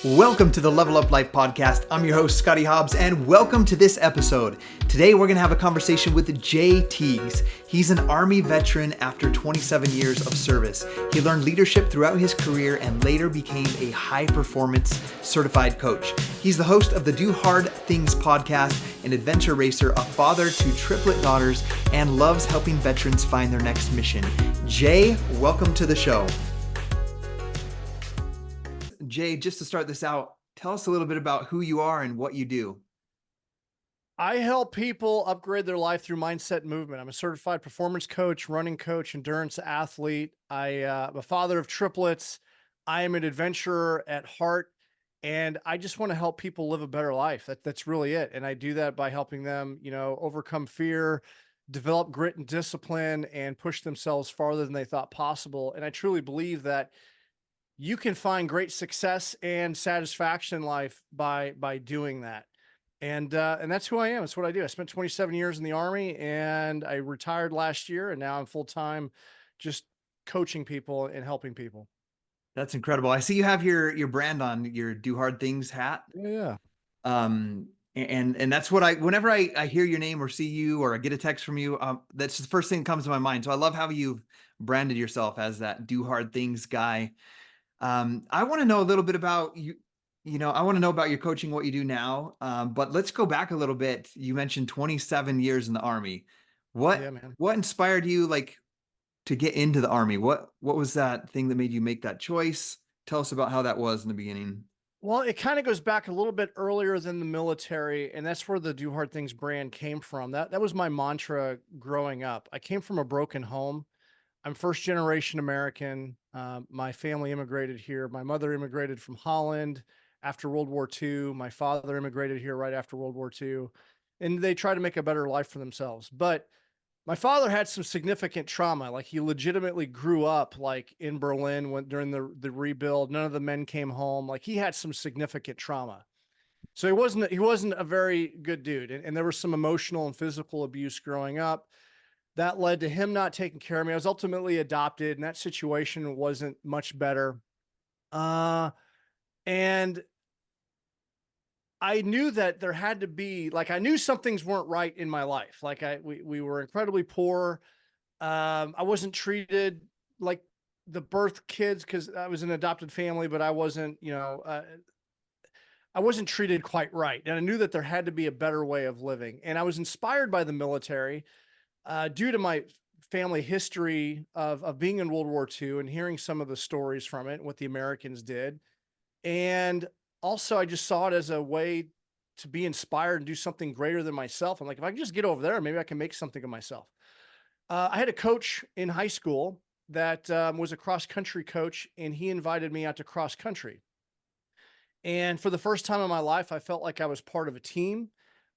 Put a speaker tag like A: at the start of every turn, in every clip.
A: Welcome to the Level Up Life podcast. I'm your host, Scottie Hobbs, and welcome to this episode. Today, we're going to have a conversation with Tiegs. He's an Army veteran after 27 years of service. He learned leadership throughout his career and later became a high-performance certified coach. He's the host of the Do Hard Things podcast, an adventure racer, a father to triplet daughters, and loves helping veterans find their next mission. Jay, welcome to the show. Jay, just to start this out, tell us a little bit about who you are and what you do.
B: I help people upgrade their life through mindset and movement. I'm a certified performance coach, running coach, endurance athlete. I'm a father of triplets. I am an adventurer at heart, and I just want to help people live a better life. That's really it. And I do that by helping them, overcome fear, develop grit and discipline, and push themselves farther than they thought possible. And I truly believe that you can find great success and satisfaction in life by doing that. And that's who I am. It's what I do. I spent 27 years in the Army and I retired last year, and now I'm full-time just coaching people and helping people.
A: That's incredible. I see you have your brand on, your Do Hard Things hat.
B: Yeah.
A: And that's what whenever I hear your name or see you or I get a text from you, that's the first thing that comes to my mind. So I love how you've branded yourself as that Do Hard Things guy. I want to know a little bit about you. I want to know about your coaching, what you do now. But let's go back a little bit. You mentioned 27 years in the Army.
B: Yeah, man.
A: What inspired you to get into the Army? What was that thing that made you make that choice? Tell us about how that was in the beginning.
B: Well, it kind of goes back a little bit earlier than the military, and that's where the Do Hard Things brand came from. That was my mantra growing up. I came from a broken home. I'm first generation American. My family immigrated here. My mother immigrated from Holland after World War II. My father immigrated here right after World War II, and they tried to make a better life for themselves. But my father had some significant trauma. Like, he legitimately grew up like in Berlin during the rebuild. None of the men came home. Like, he had some significant trauma. So he wasn't a very good dude, and there was some emotional and physical abuse growing up that led to him not taking care of me. I was ultimately adopted, and that situation wasn't much better. And I knew that there had to be, I knew some things weren't right in my life. We were incredibly poor. I wasn't treated like the birth kids because I was an adopted family, but I wasn't, I wasn't treated quite right. And I knew that there had to be a better way of living. And I was inspired by the military due to my family history of being in World War II and hearing some of the stories from it, what the Americans did. And also, I just saw it as a way to be inspired and do something greater than myself. I'm like, if I can just get over there, maybe I can make something of myself. I had a coach in high school that was a cross country coach, and he invited me out to cross country. And for the first time in my life, I felt like I was part of a team.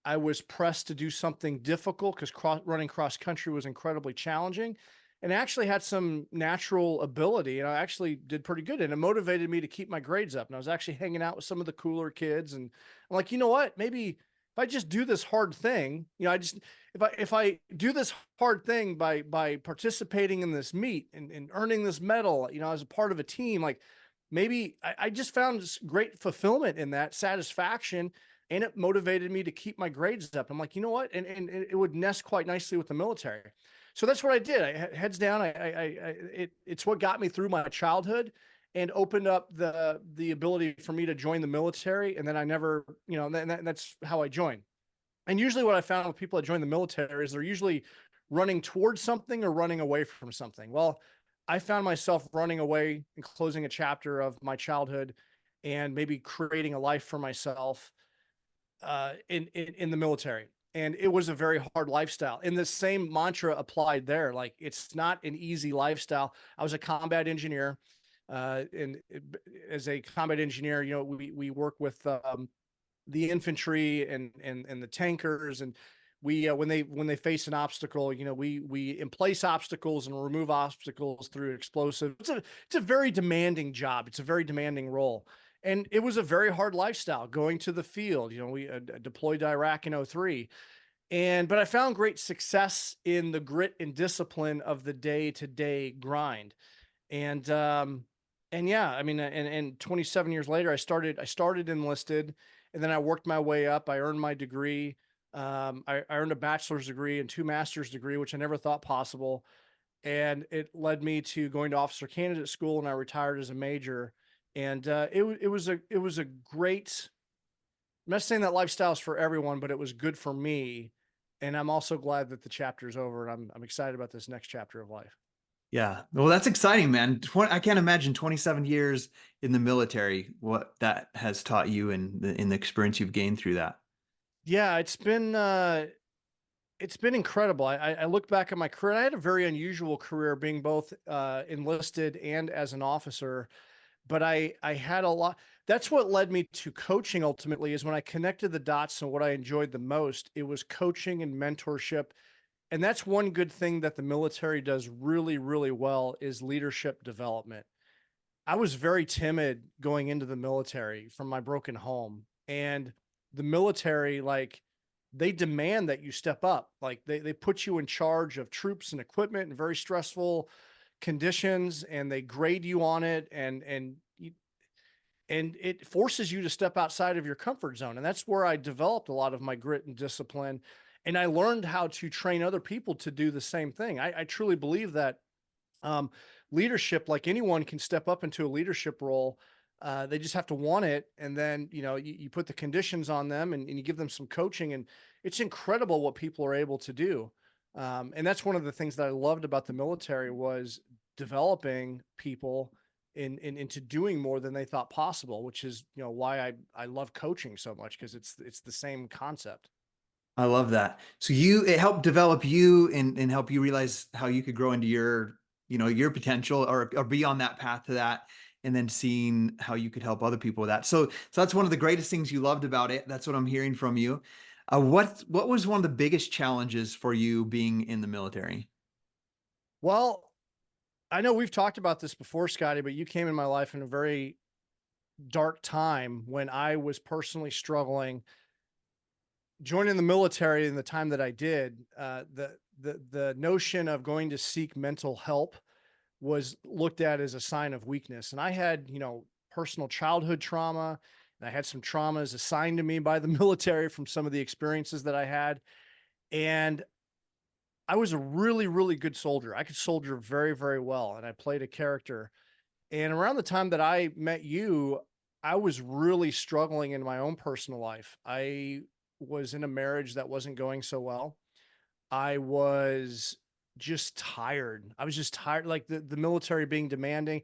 B: I was pressed to do something difficult because running cross country was incredibly challenging, and I actually had some natural ability, and I actually did pretty good. And it motivated me to keep my grades up. And I was actually hanging out with some of the cooler kids, and I'm like, you know what? Maybe if I just do this hard thing, if I do this hard thing by participating in this meet and earning this medal, as a part of a team, like maybe I just found this great fulfillment in that satisfaction, and it motivated me to keep my grades up. I'm like, you know what? And it would nest quite nicely with the military. So that's what I did. Heads down. It's what got me through my childhood and opened up the ability for me to join the military. And then I never, that's how I joined. And usually what I found with people that join the military is they're usually running towards something or running away from something. Well, I found myself running away and closing a chapter of my childhood and maybe creating a life for myself in the military. And it was a very hard lifestyle. And the same mantra applied there. Like, it's not an easy lifestyle. I was a combat engineer. And as a combat engineer, we work with the infantry and the tankers, and we when they face an obstacle, we emplace obstacles and remove obstacles through explosives. It's a very demanding job. It's a very demanding role. And it was a very hard lifestyle going to the field. We deployed to Iraq in 2003. But I found great success in the grit and discipline of the day-to-day grind. And And yeah, I mean, and 27 years later, I started enlisted, and then I worked my way up. I earned my degree. I earned a bachelor's degree and two master's degree, which I never thought possible. And it led me to going to officer candidate school, and I retired as a major. And it was a great. I'm not saying that lifestyle is for everyone, but it was good for me. And I'm also glad that the chapter's over, and I'm excited about this next chapter of life.
A: Yeah. Well, that's exciting, man. I can't imagine 27 years in the military, what that has taught you and in the experience you've gained through that.
B: Yeah, it's been incredible. I look back at my career. I had a very unusual career, being both enlisted and as an officer. But I had a lot. That's what led me to coaching. Ultimately, is when I connected the dots and what I enjoyed the most. It was coaching and mentorship, and that's one good thing that the military does really, really well is leadership development. I was very timid going into the military from my broken home. And the military, like, they demand that you step up. Like they put you in charge of troops and equipment in very stressful conditions, and they grade you on it, and it forces you to step outside of your comfort zone. And that's where I developed a lot of my grit and discipline. And I learned how to train other people to do the same thing. I truly believe that um, leadership, like anyone, can step up into a leadership role. They just have to want it, and then you put the conditions on them, and you give them some coaching, and it's incredible what people are able to do. And that's one of the things that I loved about the military was developing people into doing more than they thought possible, which is why I love coaching so much, because it's the same concept.
A: I love that. So it helped develop you and help you realize how you could grow into your potential or be on that path to that, and then seeing how you could help other people with that. So that's one of the greatest things you loved about it. That's what I'm hearing from you. What was one of the biggest challenges for you being in the military?
B: Well, I know we've talked about this before, Scotty, but you came in my life in a very dark time when I was personally struggling. Joining the military in the time that I did, the notion of going to seek mental help was looked at as a sign of weakness. And I had, personal childhood trauma, and I had some traumas assigned to me by the military from some of the experiences that I had. And I was a really, really good soldier. I could soldier very, very well, and I played a character. And around the time that I met you, I was really struggling in my own personal life. I was in a marriage that wasn't going so well. I was just tired. I was just tired, like the military being demanding.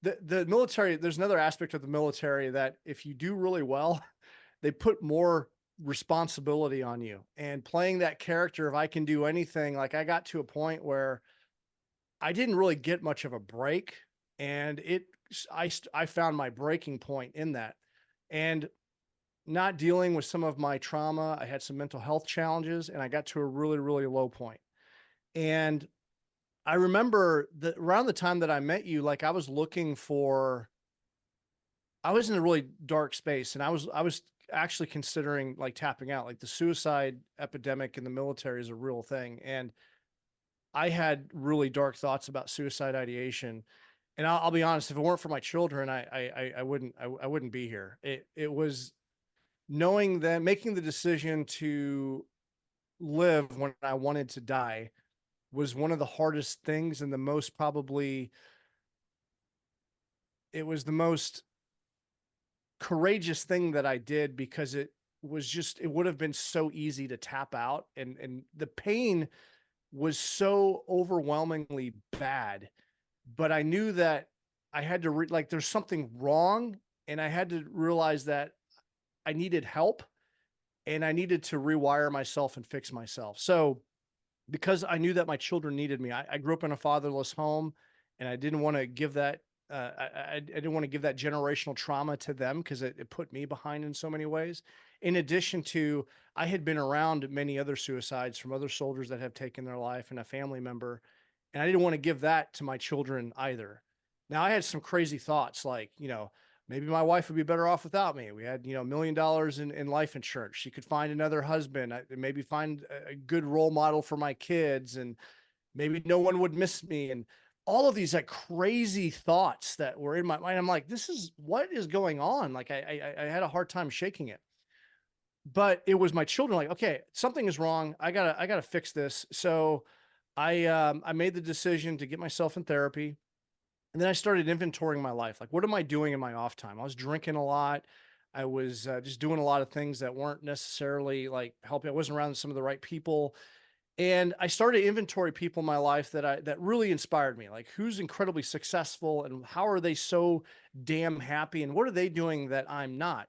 B: The military, there's another aspect of the military that if you do really well, they put more responsibility on you. And playing that character, if I can do anything, like I got to a point where I didn't really get much of a break, and I found my breaking point in that. And not dealing with some of my trauma, I had some mental health challenges, and I got to a really, really low point. And I remember that around the time that I met you, like I was in a really dark space, and I was actually considering like tapping out. Like the suicide epidemic in the military is a real thing. And I had really dark thoughts about suicide ideation. And I'll be honest, if it weren't for my children, I wouldn't be here. It was knowing that, making the decision to live when I wanted to die was one of the hardest things, and the most probably it was the most courageous thing that I did, because it would have been so easy to tap out, and the pain was so overwhelmingly bad. But I knew that I had to like there's something wrong, and I had to realize that I needed help, and I needed to rewire myself and fix myself. So because I knew that my children needed me. I grew up in a fatherless home, and I didn't want to give that. I didn't want to give that generational trauma to them, because it put me behind in so many ways. In addition to, I had been around many other suicides from other soldiers that have taken their life, and a family member, and I didn't want to give that to my children either. Now I had some crazy thoughts, like maybe my wife would be better off without me. We had, $1 million in life insurance. She could find another husband, maybe find a good role model for my kids, and maybe no one would miss me. And all of these like crazy thoughts that were in my mind. I'm like, this is what is going on. Like I had a hard time shaking it, but it was my children like, okay, something is wrong. I gotta fix this. So I made the decision to get myself in therapy. And then I started inventorying my life. Like, what am I doing in my off time? I was drinking a lot. I was just doing a lot of things that weren't necessarily like helping. I wasn't around some of the right people. And I started inventory people in my life that really inspired me. Like, who's incredibly successful and how are they so damn happy? And what are they doing that I'm not?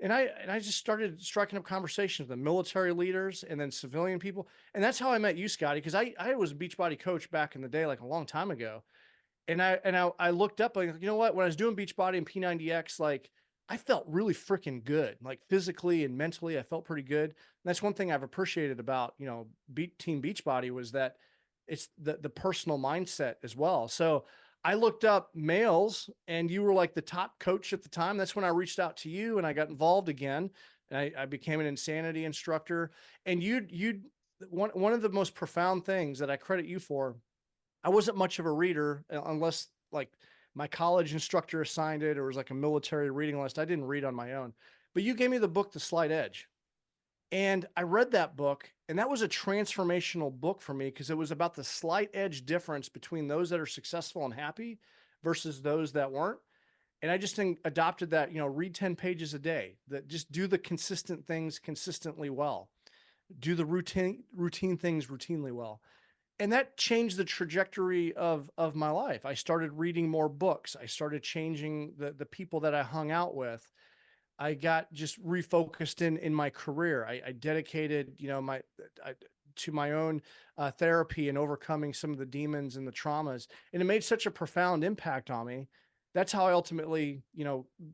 B: And I just started striking up conversations with the military leaders and then civilian people. And that's how I met you, Scotty, because I was a Beachbody coach back in the day, like a long time ago. And I looked up, like, you know what? When I was doing Beachbody and P90X, like I felt really freaking good, like physically and mentally, I felt pretty good. And that's one thing I've appreciated about, Team Beachbody was that it's the personal mindset as well. So I looked up males, and you were like the top coach at the time. That's when I reached out to you, and I got involved again. And I became an insanity instructor. And one of the most profound things that I credit you for, I wasn't much of a reader unless like my college instructor assigned it or it was like a military reading list. I didn't read on my own. But you gave me the book, The Slight Edge. And I read that book, and that was a transformational book for me because it was about the slight edge difference between those that are successful and happy versus those that weren't. And I just adopted that, read 10 pages a day, that just do the consistent things consistently well, do the routine things routinely well. And that changed the trajectory of my life. I started reading more books. I started changing the people that I hung out with. I got just refocused in my career. I dedicated, to my own therapy and overcoming some of the demons and the traumas. And it made such a profound impact on me. That's how I ultimately,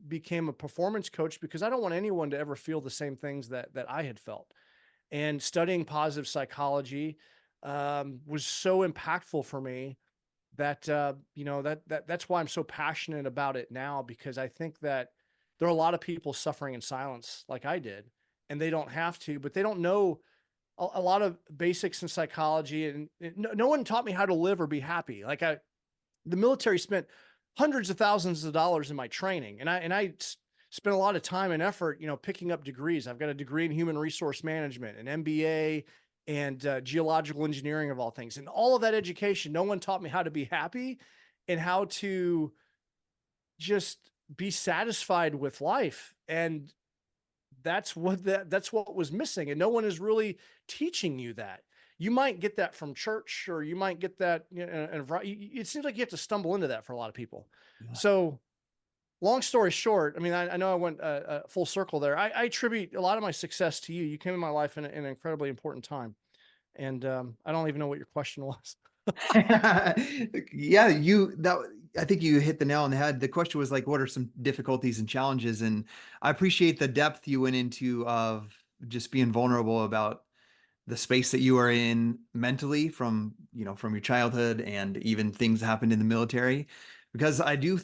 B: became a performance coach, because I don't want anyone to ever feel the same things that I had felt. And studying positive psychology was so impactful for me that that's why I'm so passionate about it now, because I think that there are a lot of people suffering in silence like I did, and they don't have to, but they don't know a lot of basics in psychology, and no one taught me how to live or be happy. The military spent hundreds of thousands of dollars in my training, and I spent a lot of time and effort, picking up degrees. I've got a degree in human resource management, an MBA, and geological engineering of all things. And all of that education, no one taught me how to be happy and how to just be satisfied with life. And that's what was missing. And no one is really teaching you that. You might get that from church, or you might get that, it seems like you have to stumble into that for a lot of people.
A: Yeah.
B: So long story short, I mean, I know I went full circle there. I attribute a lot of my success to you. You came in my life in an incredibly important time. And I don't even know what your question was.
A: Yeah, I think you hit the nail on the head. The question was like, what are some difficulties and challenges? And I appreciate the depth you went into of just being vulnerable about the space that you are in mentally from, from your childhood and even things that happened in the military. Because I do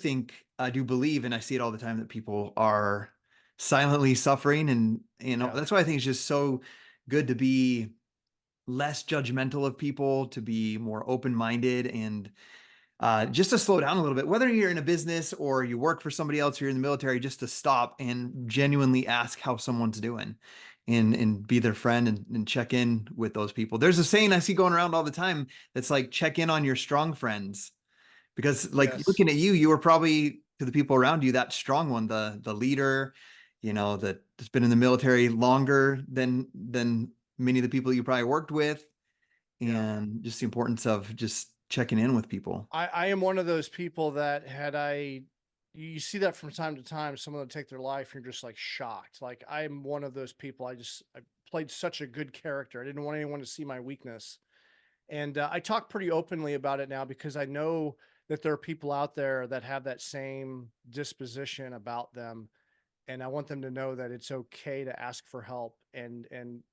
A: believe, and I see it all the time, that people are silently suffering. And,
B: Yeah.
A: that's why I think it's just so good to be less judgmental of people, to be more open-minded, and just to slow down a little bit, whether you're in a business or you work for somebody else, you're in the military, just to stop and genuinely ask how someone's doing, and be their friend, and check in with those people. There's a saying I see going around all the time that's like, check in on your strong friends, because like
B: Yes.
A: looking at you, you were probably, to the people around you, that strong one, the leader, that's been in the military longer than many of the people you probably worked with,
B: Yeah.
A: and just the importance of just checking in with people.
B: I am one of those people that you see that from time to time, someone will take their life, and you're just like shocked. Like, I'm one of those people. I played such a good character. I didn't want anyone to see my weakness. And I talk pretty openly about it now, because I know that there are people out there that have that same disposition about them. And I want them to know that it's okay to ask for help. And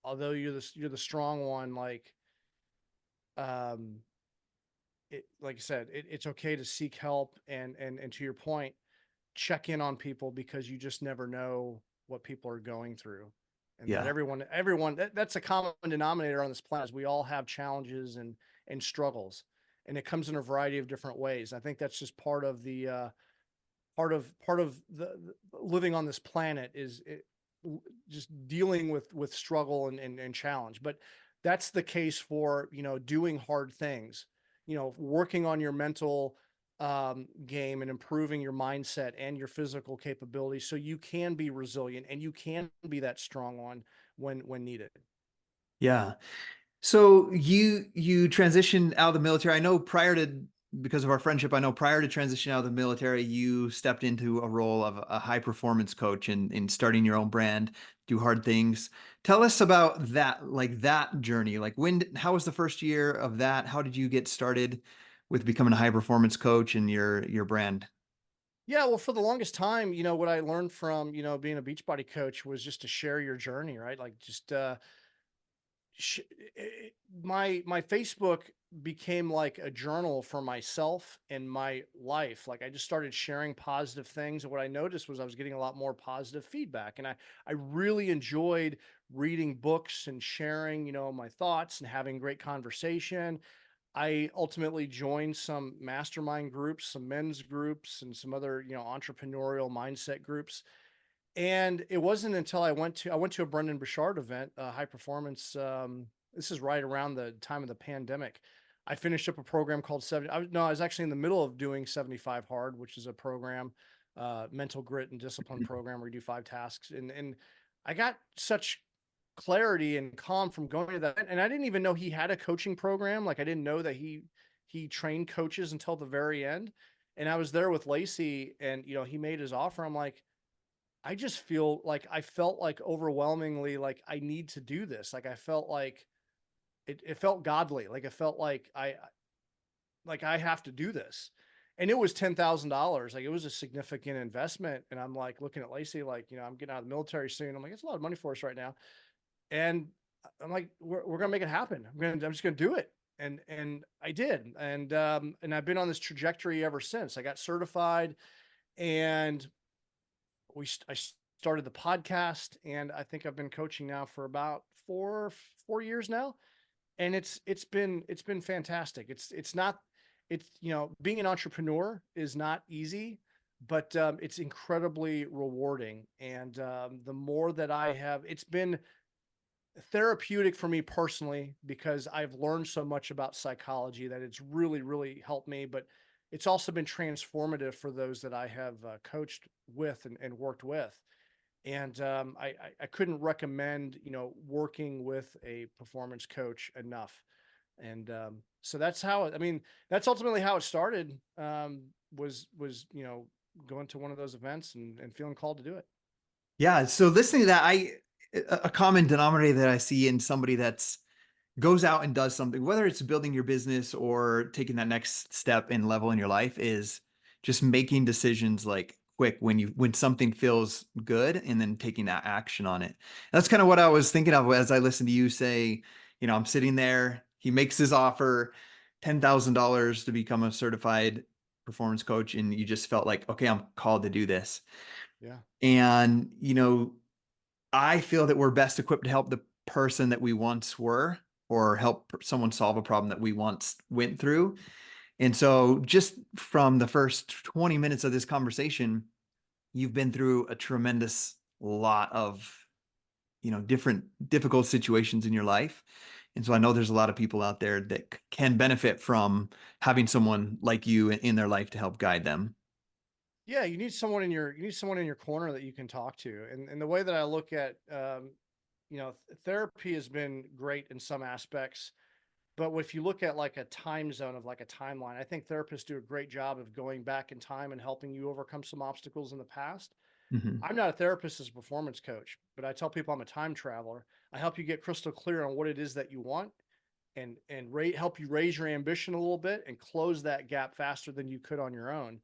B: although you're the strong one, um, like I said, it's okay to seek help, and to your point, check in on people, because you just never know what people are going through. And that
A: Yeah.
B: everyone, that's a common denominator on this planet, is we all have challenges and struggles. and it comes in a variety of different ways. I think that's just part of the living on this planet is just dealing with struggle and challenge. But that's the case for, doing hard things, working on your mental game and improving your mindset and your physical capabilities so you can be resilient and you can be that strong one when needed.
A: Yeah. So you transitioned out of the military. I know because of our friendship, I know prior to transitioning out of the military, you stepped into a role of a high performance coach in starting your own brand, do hard things. Tell us about that, like that journey. Like how was the first year of that? How did you get started with becoming a high performance coach and your brand?
B: Yeah, well, for the longest time, what I learned from, being a Beachbody coach was just to share your journey, right? Like just sh- my Facebook became like a journal for myself and my life. Like I just started sharing positive things, and what I noticed was I was getting a lot more positive feedback, and I really enjoyed reading books and sharing, my thoughts and having great conversation. I ultimately joined some mastermind groups, some men's groups, and some other, entrepreneurial mindset groups. And it wasn't until I went to a Brendan Burchard event, high performance. This is right around the time of the pandemic. I finished up a program called 70. I was actually in the middle of doing 75 Hard, which is a program, mental grit and discipline program where you do 5 tasks. And I got such clarity and calm from going to that. And I didn't even know he had a coaching program. Like I didn't know that he trained coaches until the very end. And I was there with Lacey, and he made his offer. I'm like, I felt like overwhelmingly like I need to do this. Like I felt like it felt godly. Like it felt like I have to do this. And it was $10,000. Like it was a significant investment. And I'm like looking at Lacey, like, I'm getting out of the military soon. I'm like, it's a lot of money for us right now. And I'm like, we're gonna make it happen. I'm just gonna do it. And I did. And I've been on this trajectory ever since. I got certified, and I started the podcast, and I think I've been coaching now for about four years now, and it's been fantastic. It's not it's being an entrepreneur is not easy, but it's incredibly rewarding. And the more that it's been therapeutic for me personally because I've learned so much about psychology that it's really, really helped me. But it's also been transformative for those that I have coached with and worked with. And I couldn't recommend, working with a performance coach enough. And so that's ultimately how it started. Was going to one of those events and feeling called to do it.
A: Yeah. So listening to that, a common denominator that I see in somebody that's goes out and does something, whether it's building your business or taking that next step and level in your life, is just making decisions like quick when something feels good and then taking that action on it. That's kind of what I was thinking of as I listened to you say, I'm sitting there, he makes his offer, $10,000 to become a certified performance coach, and you just felt like, okay, I'm called to do this.
B: Yeah.
A: And, I feel that we're best equipped to help the person that we once were or help someone solve a problem that we once went through. And so just from the first 20 minutes of this conversation, you've been through a tremendous lot of, different difficult situations in your life. And so I know there's a lot of people out there that can benefit from having someone like you in their life to help guide them.
B: Yeah, you need someone in your corner that you can talk to. And the way that I look at therapy has been great in some aspects, but if you look at like a time zone of like a timeline, I think therapists do a great job of going back in time and helping you overcome some obstacles in the past.
A: Mhm.
B: I'm not a therapist as a performance coach, but I tell people I'm a time traveler. I help you get crystal clear on what it is that you want, and help you raise your ambition a little bit and close that gap faster than you could on your own.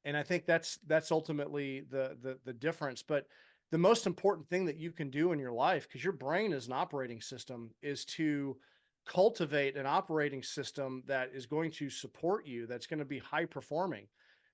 B: And I think that's ultimately the difference. But the most important thing that you can do in your life, because your brain is an operating system, is to cultivate an operating system that is going to support you, that's going to be high performing.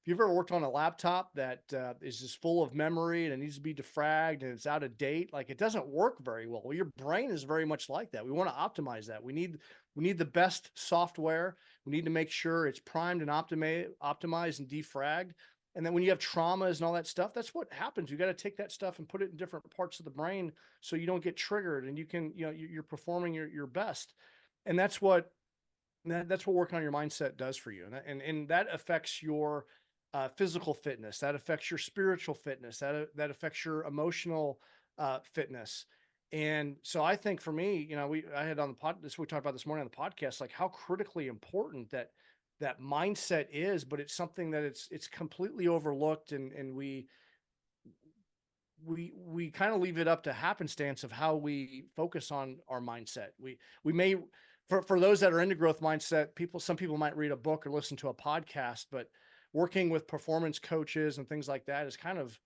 B: if you've ever worked on a laptop that is just full of memory and it needs to be defragged and it's out of date, like it doesn't work very well. Well, your brain is very much like that. We want to optimize that. We need the best software. We need to make sure it's primed and optimized and defragged. And then when you have traumas and all that stuff, that's what happens. You got to take that stuff and put it in different parts of the brain so you don't get triggered and you can, you're performing your best. And that's what working on your mindset does for you. And that affects your physical fitness. That affects your spiritual fitness. That affects your emotional fitness. And so I think for me, I had on the we talked about this morning on the podcast, like how critically important that mindset is, but it's something that it's completely overlooked. And we kind of leave it up to happenstance of how we focus on our mindset. We may, for those that are into growth mindset, some people might read a book or listen to a podcast, but working with performance coaches and things like that is kind of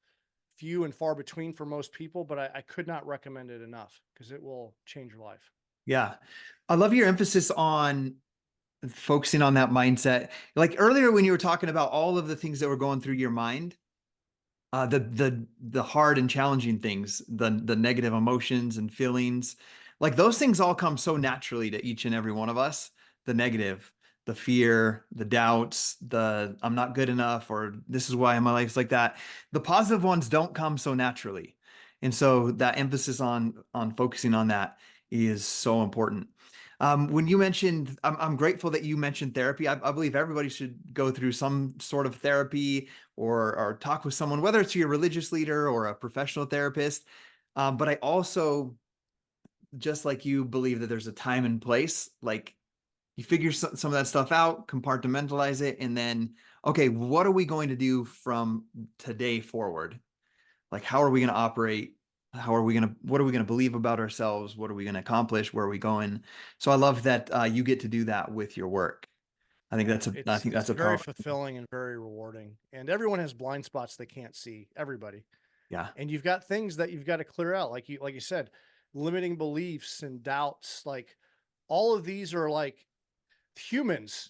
B: few and far between for most people, but I could not recommend it enough because it will change your life.
A: Yeah. I love your emphasis on focusing on that mindset. Like earlier when you were talking about all of the things that were going through your mind, the hard and challenging things, the negative emotions and feelings, like those things all come so naturally to each and every one of us. The negative, the fear, the doubts, the I'm not good enough, or this is why my life's like that. The positive ones don't come so naturally. And so that emphasis on focusing on that is so important. When you mentioned, I'm grateful that you mentioned therapy. I believe everybody should go through some sort of therapy or talk with someone, whether it's your religious leader or a professional therapist. But I also, just like you, believe that there's a time and place. Like you figure some of that stuff out, compartmentalize it, and then, okay, what are we going to do from today forward? Like, how are we going to operate? What are we going to believe about ourselves? What are we going to accomplish? Where are we going? So I love that you get to do that with your work.
B: Yeah,
A: I think
B: it's
A: that's a
B: very
A: power.
B: fulfilling and very rewarding. And everyone has blind spots they can't see. Everybody.
A: Yeah.
B: And you've got things that you've got to clear out, like you said, limiting beliefs and doubts. Like all of these are like humans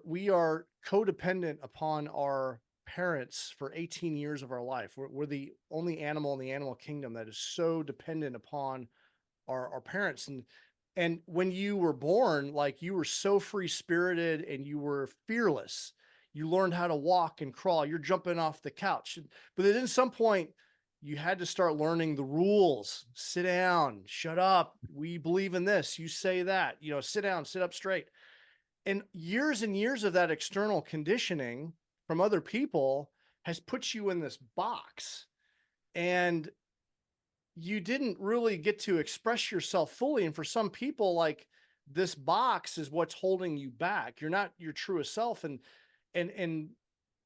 B: we are codependent upon our parents for 18 years of our life. We're the only animal in the animal kingdom that is so dependent upon our parents. And when you were born, like you were so free spirited and you were fearless. You learned how to walk and crawl. You're jumping off the couch. But then at some point, you had to start learning the rules. Sit down, shut up. We believe in this. You say that, sit down, sit up straight. And years of that external conditioning from other people has put you in this box. And you didn't really get to express yourself fully. And for some people, like this box is what's holding you back. You're not your truest self. And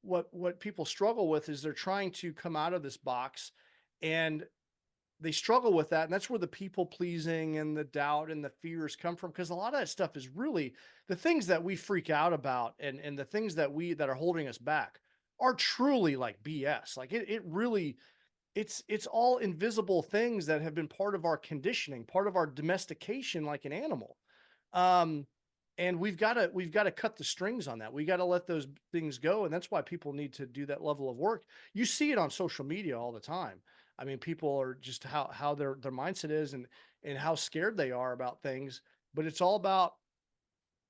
B: what people struggle with is they're trying to come out of this box and they struggle with that. And that's where the people pleasing and the doubt and the fears come from. Cause a lot of that stuff is really the things that we freak out about and the things that are holding us back are truly like BS. Like it really, it's all invisible things that have been part of our conditioning, part of our domestication, like an animal. Um, and we've got to cut the strings on that. We got to let those things go. And that's why people need to do that level of work. You see it on social media all the time. I mean, people are just how their mindset is and how scared they are about things, but it's all about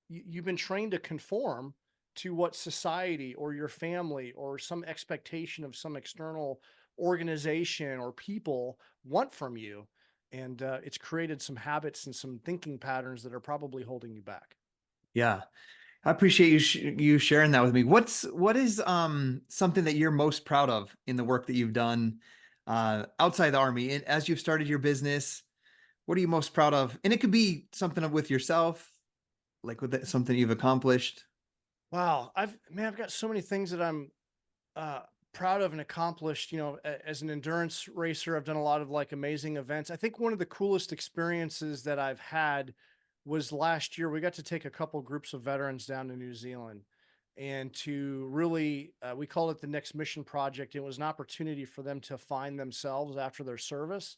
B: you've been trained to conform to what society or your family or some expectation of some external organization or people want from you. And it's created some habits and some thinking patterns that are probably holding you back.
A: Yeah. I appreciate you sharing that with me. What is something that you're most proud of in the work that you've done outside the Army, and as you've started your business? What are you most proud of? And it could be something with yourself, like something you've accomplished.
B: Wow. I've got so many things that I'm uh, proud of and accomplished. As an endurance racer, I've done a lot of like amazing events. I think one of the coolest experiences that I've had was last year. We got to take a couple groups of veterans down to New Zealand and to really, we called it the Next Mission Project. It was an opportunity for them to find themselves after their service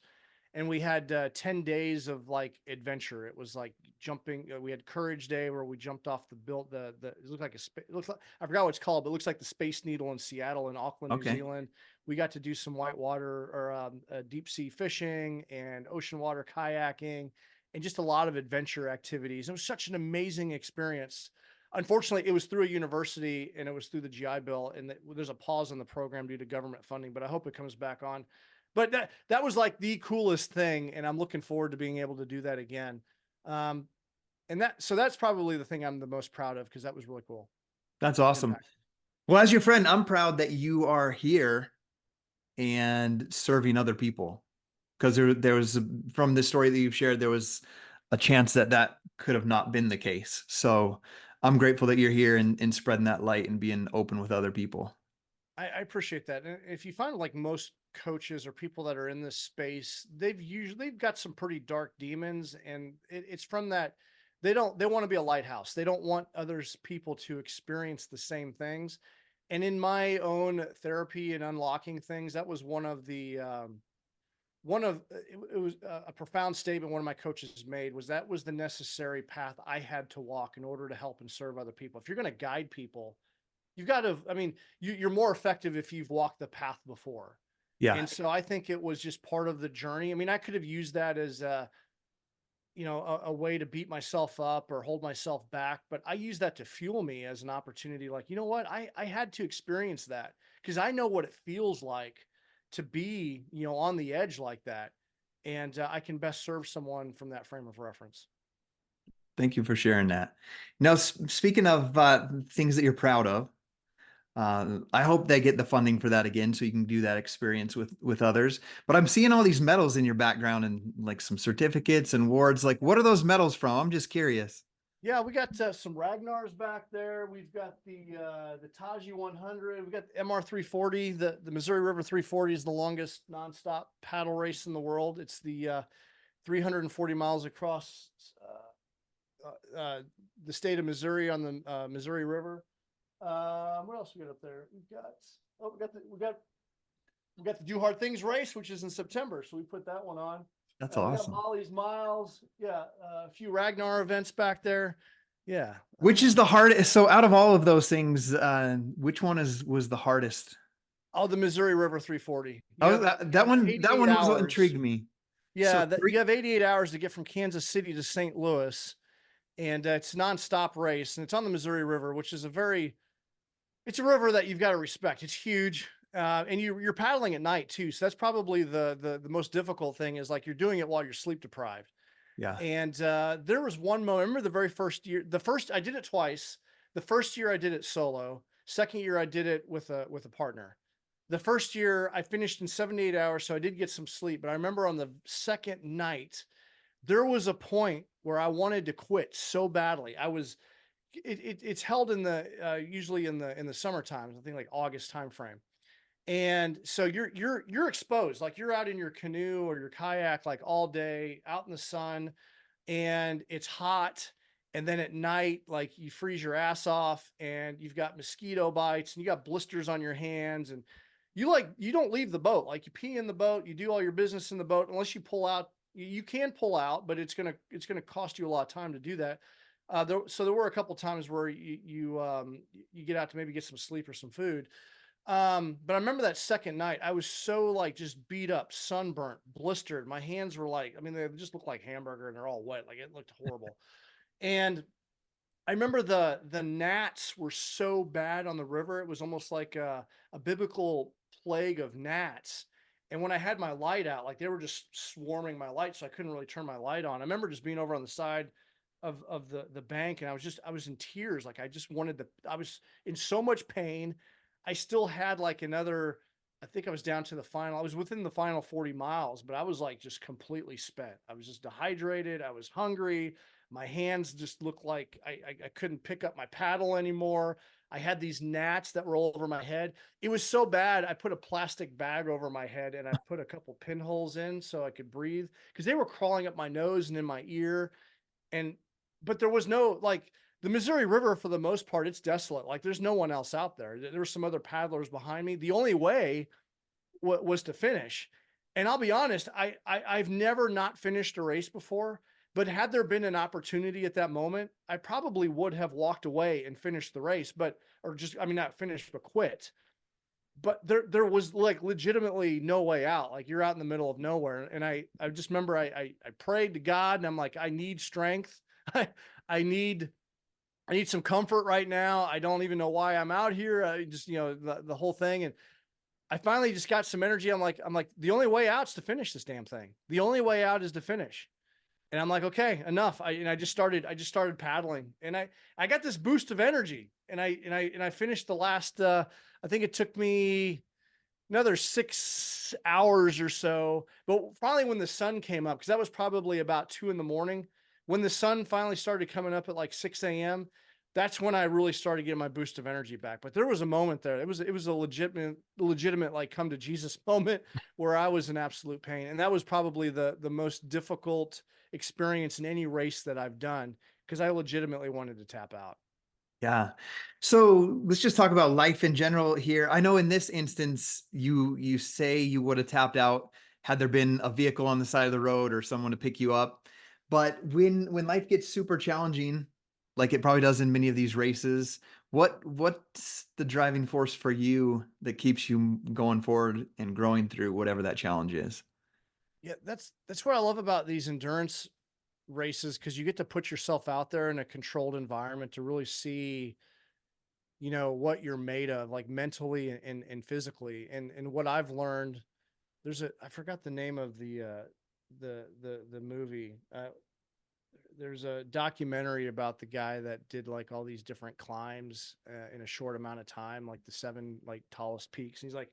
B: and we had 10 days of like adventure. It was like jumping. We had Courage Day where we jumped off it looked like it looks like, I forgot what it's called, but it looks like the Space Needle in Seattle and Auckland, New
A: Okay.
B: Zealand. We got to do some whitewater or deep sea fishing and ocean water kayaking and just a lot of adventure activities. It was such an amazing experience. Unfortunately, it was through a university and it was through the GI Bill, and there's a pause on the program due to government funding, but I hope it comes back on. But that was like the coolest thing, and I'm looking forward to being able to do that again. Um, and that's probably the thing I'm the most proud of because that was really cool.
A: That's awesome.
B: Impact.
A: Well, as your friend, I'm proud that you are here and serving other people. Because there was, from the story that you've shared, there was a chance that that could have not been the case. So I'm grateful that you're here and spreading that light and being open with other people.
B: I appreciate that. And if you find like most coaches or people that are in this space, they've got some pretty dark demons, and it's from that they want to be a lighthouse. They don't want others people to experience the same things. And in my own therapy and unlocking things, that was it was a profound statement one of my coaches made was that was the necessary path I had to walk in order to help and serve other people. If you're going to guide people, you've got to, I mean, you're more effective if you've walked the path before.
A: Yeah.
B: And so I think it was just part of the journey. I mean, I could have used that as a way to beat myself up or hold myself back, but I use that to fuel me as an opportunity. Like, you know what? I had to experience that because I know what it feels like to be, on the edge like that. And I can best serve someone from that frame of reference.
A: Thank you for sharing that. Now, speaking of things that you're proud of, I hope they get the funding for that again, so you can do that experience with others. But I'm seeing all these medals in your background and like some certificates and awards. Like, what are those medals from? I'm just curious.
B: Yeah, we got some Ragnars back there. We've got the Taji 100. We got the MR 340. The Missouri River 340 is the longest nonstop paddle race in the world. It's the 340 miles across the state of Missouri on the Missouri River. What else we got up there? We got the Do Hard Things race, which is in September. So we put that one on.
A: That's
B: We got
A: awesome.
B: Molly's Miles. Yeah. A few Ragnar events back there. Yeah.
A: Which is the hardest? So out of all of those things, which one was the hardest?
B: Oh, the Missouri River 340.
A: Oh,
B: You have
A: that
B: 88
A: one was what
B: hours.
A: intrigued me. So
B: Yeah, you have 88 hours to get from Kansas City to St. Louis, and it's a nonstop race, and it's on the Missouri River, which is it's a river that you've got to respect. It's huge, and you're paddling at night too, so that's probably the most difficult thing. Is like you're doing it while you're sleep deprived.
A: yeah,
B: And there was one moment. I remember the very first year. I did it twice. The first year I did it solo. Second year I did it with a partner. The first year I finished in 78 hours, so I did get some sleep. But I remember on the second night, there was a point where I wanted to quit so badly. It's held in the usually in the summer times. I think like August timeframe. And so you're exposed, like you're out in your canoe or your kayak like all day out in the sun, and it's hot. And then at night, like you freeze your ass off, and you've got mosquito bites, and you got blisters on your hands, and you don't leave the boat. Like you pee in the boat, you do all your business in the boat, unless you pull out. You can pull out, but it's gonna cost you a lot of time to do that. So there were a couple times where you get out to maybe get some sleep or some food. But I remember that second night, I was so like just beat up, sunburnt, blistered. My hands were like, I mean, they just looked like hamburger and they're all wet. Like it looked horrible. And I remember the gnats were so bad on the river. It was almost like a biblical plague of gnats. And when I had my light out, like they were just swarming my light, so I couldn't really turn my light on. I remember just being over on the side of the bank, and I was in tears. Like I was in so much pain. I still had like I think I was down to the final. I was within the final 40 miles, but I was like just completely spent. I was just dehydrated. I was hungry. My hands just looked like I couldn't pick up my paddle anymore. I had these gnats that were all over my head. It was so bad. I put a plastic bag over my head and I put a couple pinholes in so I could breathe because they were crawling up my nose and in my ear. And, but there was no, like, the Missouri River, for the most part, it's desolate. Like there's no one else out there. There were some other paddlers behind me. The only way was to finish. And I'll be honest, I've never not finished a race before, but had there been an opportunity at that moment, I probably would have walked away and finished the race, but or just I mean not finished but quit. But there was like legitimately no way out. Like you're out in the middle of nowhere. And I just remember I prayed to God and I'm like, I need strength. I I need I need some comfort right now. I don't even know why I'm out here. I just, the whole thing. And I finally just got some energy. I'm like, the only way out is to finish this damn thing. The only way out is to finish. And I'm like, okay, enough. I just started paddling and I got this boost of energy and I finished the last, I think it took me another 6 hours or so, but finally when the sun came up, cause that was probably about 2 in the morning, when the sun finally started coming up at like 6 a.m., that's when I really started getting my boost of energy back. But there was a moment there. It was a legitimate like come to Jesus moment where I was in absolute pain. And that was probably the most difficult experience in any race that I've done because I legitimately wanted to tap out.
A: Yeah. So let's just talk about life in general here. I know in this instance, you say you would have tapped out had there been a vehicle on the side of the road or someone to pick you up. But when life gets super challenging, like it probably does in many of these races, what's the driving force for you that keeps you going forward and growing through whatever that challenge is?
B: Yeah, that's what I love about these endurance races because you get to put yourself out there in a controlled environment to really see what you're made of like mentally and physically and what I've learned. I forgot the name of the movie. There's a documentary about the guy that did like all these different climbs in a short amount of time, like the seven like tallest peaks. And he's like,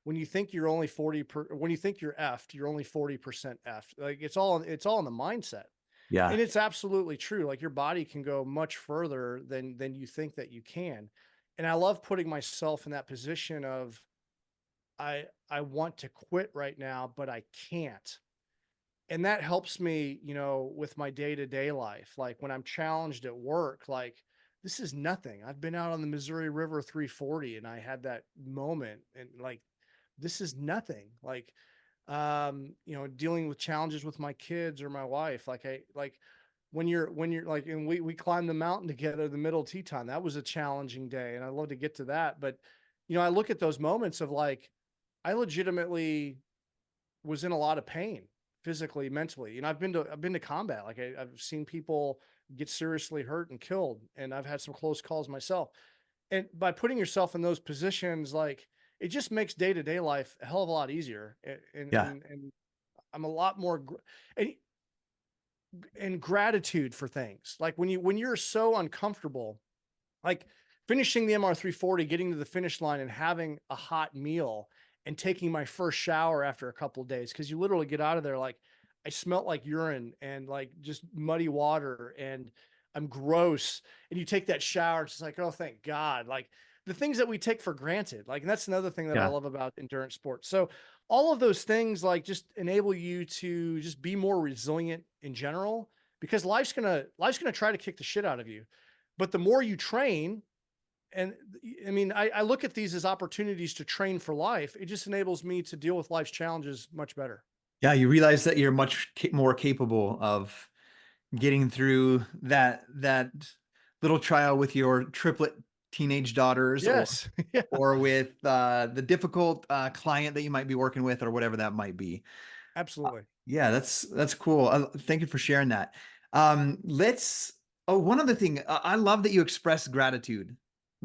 B: when you think you're only when you think you're effed, you're only 40% effed. Like it's all in the mindset.
A: Yeah.
B: And it's absolutely true. Like your body can go much further than you think that you can. And I love putting myself in that position of I want to quit right now, but I can't. And that helps me, with my day-to-day life. Like when I'm challenged at work, like this is nothing. I've been out on the Missouri River 340 and I had that moment and like this is nothing. Like dealing with challenges with my kids or my wife. Like when you're like, and we climbed the mountain together, the middle Teton, that was a challenging day. And I'd love to get to that. But, I look at those moments of like, I legitimately was in a lot of pain physically, mentally. I've been to combat. Like I've seen people get seriously hurt and killed. And I've had some close calls myself. And by putting yourself in those positions, like it just makes day-to-day life a hell of a lot easier.
A: Yeah.
B: And I'm a lot more, and gratitude for things. Like when you're so uncomfortable, like finishing the MR 340, getting to the finish line and having a hot meal and taking my first shower after a couple of days. Cause you literally get out of there like I smelt like urine and like just muddy water and I'm gross. And you take that shower, it's just like, oh, thank God. Like the things that we take for granted. Like, and that's another thing that I
A: Yeah.
B: love about endurance sports. So all of those things like just enable you to just be more resilient in general because life's gonna try to kick the shit out of you. But the more you train, and I mean, I look at these as opportunities to train for life. It just enables me to deal with life's challenges much better.
A: Yeah. You realize that you're much more capable of getting through that little trial with your triplet teenage daughters
B: Yes. Yeah,
A: or with the difficult client that you might be working with or whatever that might be.
B: absolutely.
A: Yeah, that's cool. Thank you for sharing that. Let's one other thing. I love that you express gratitude.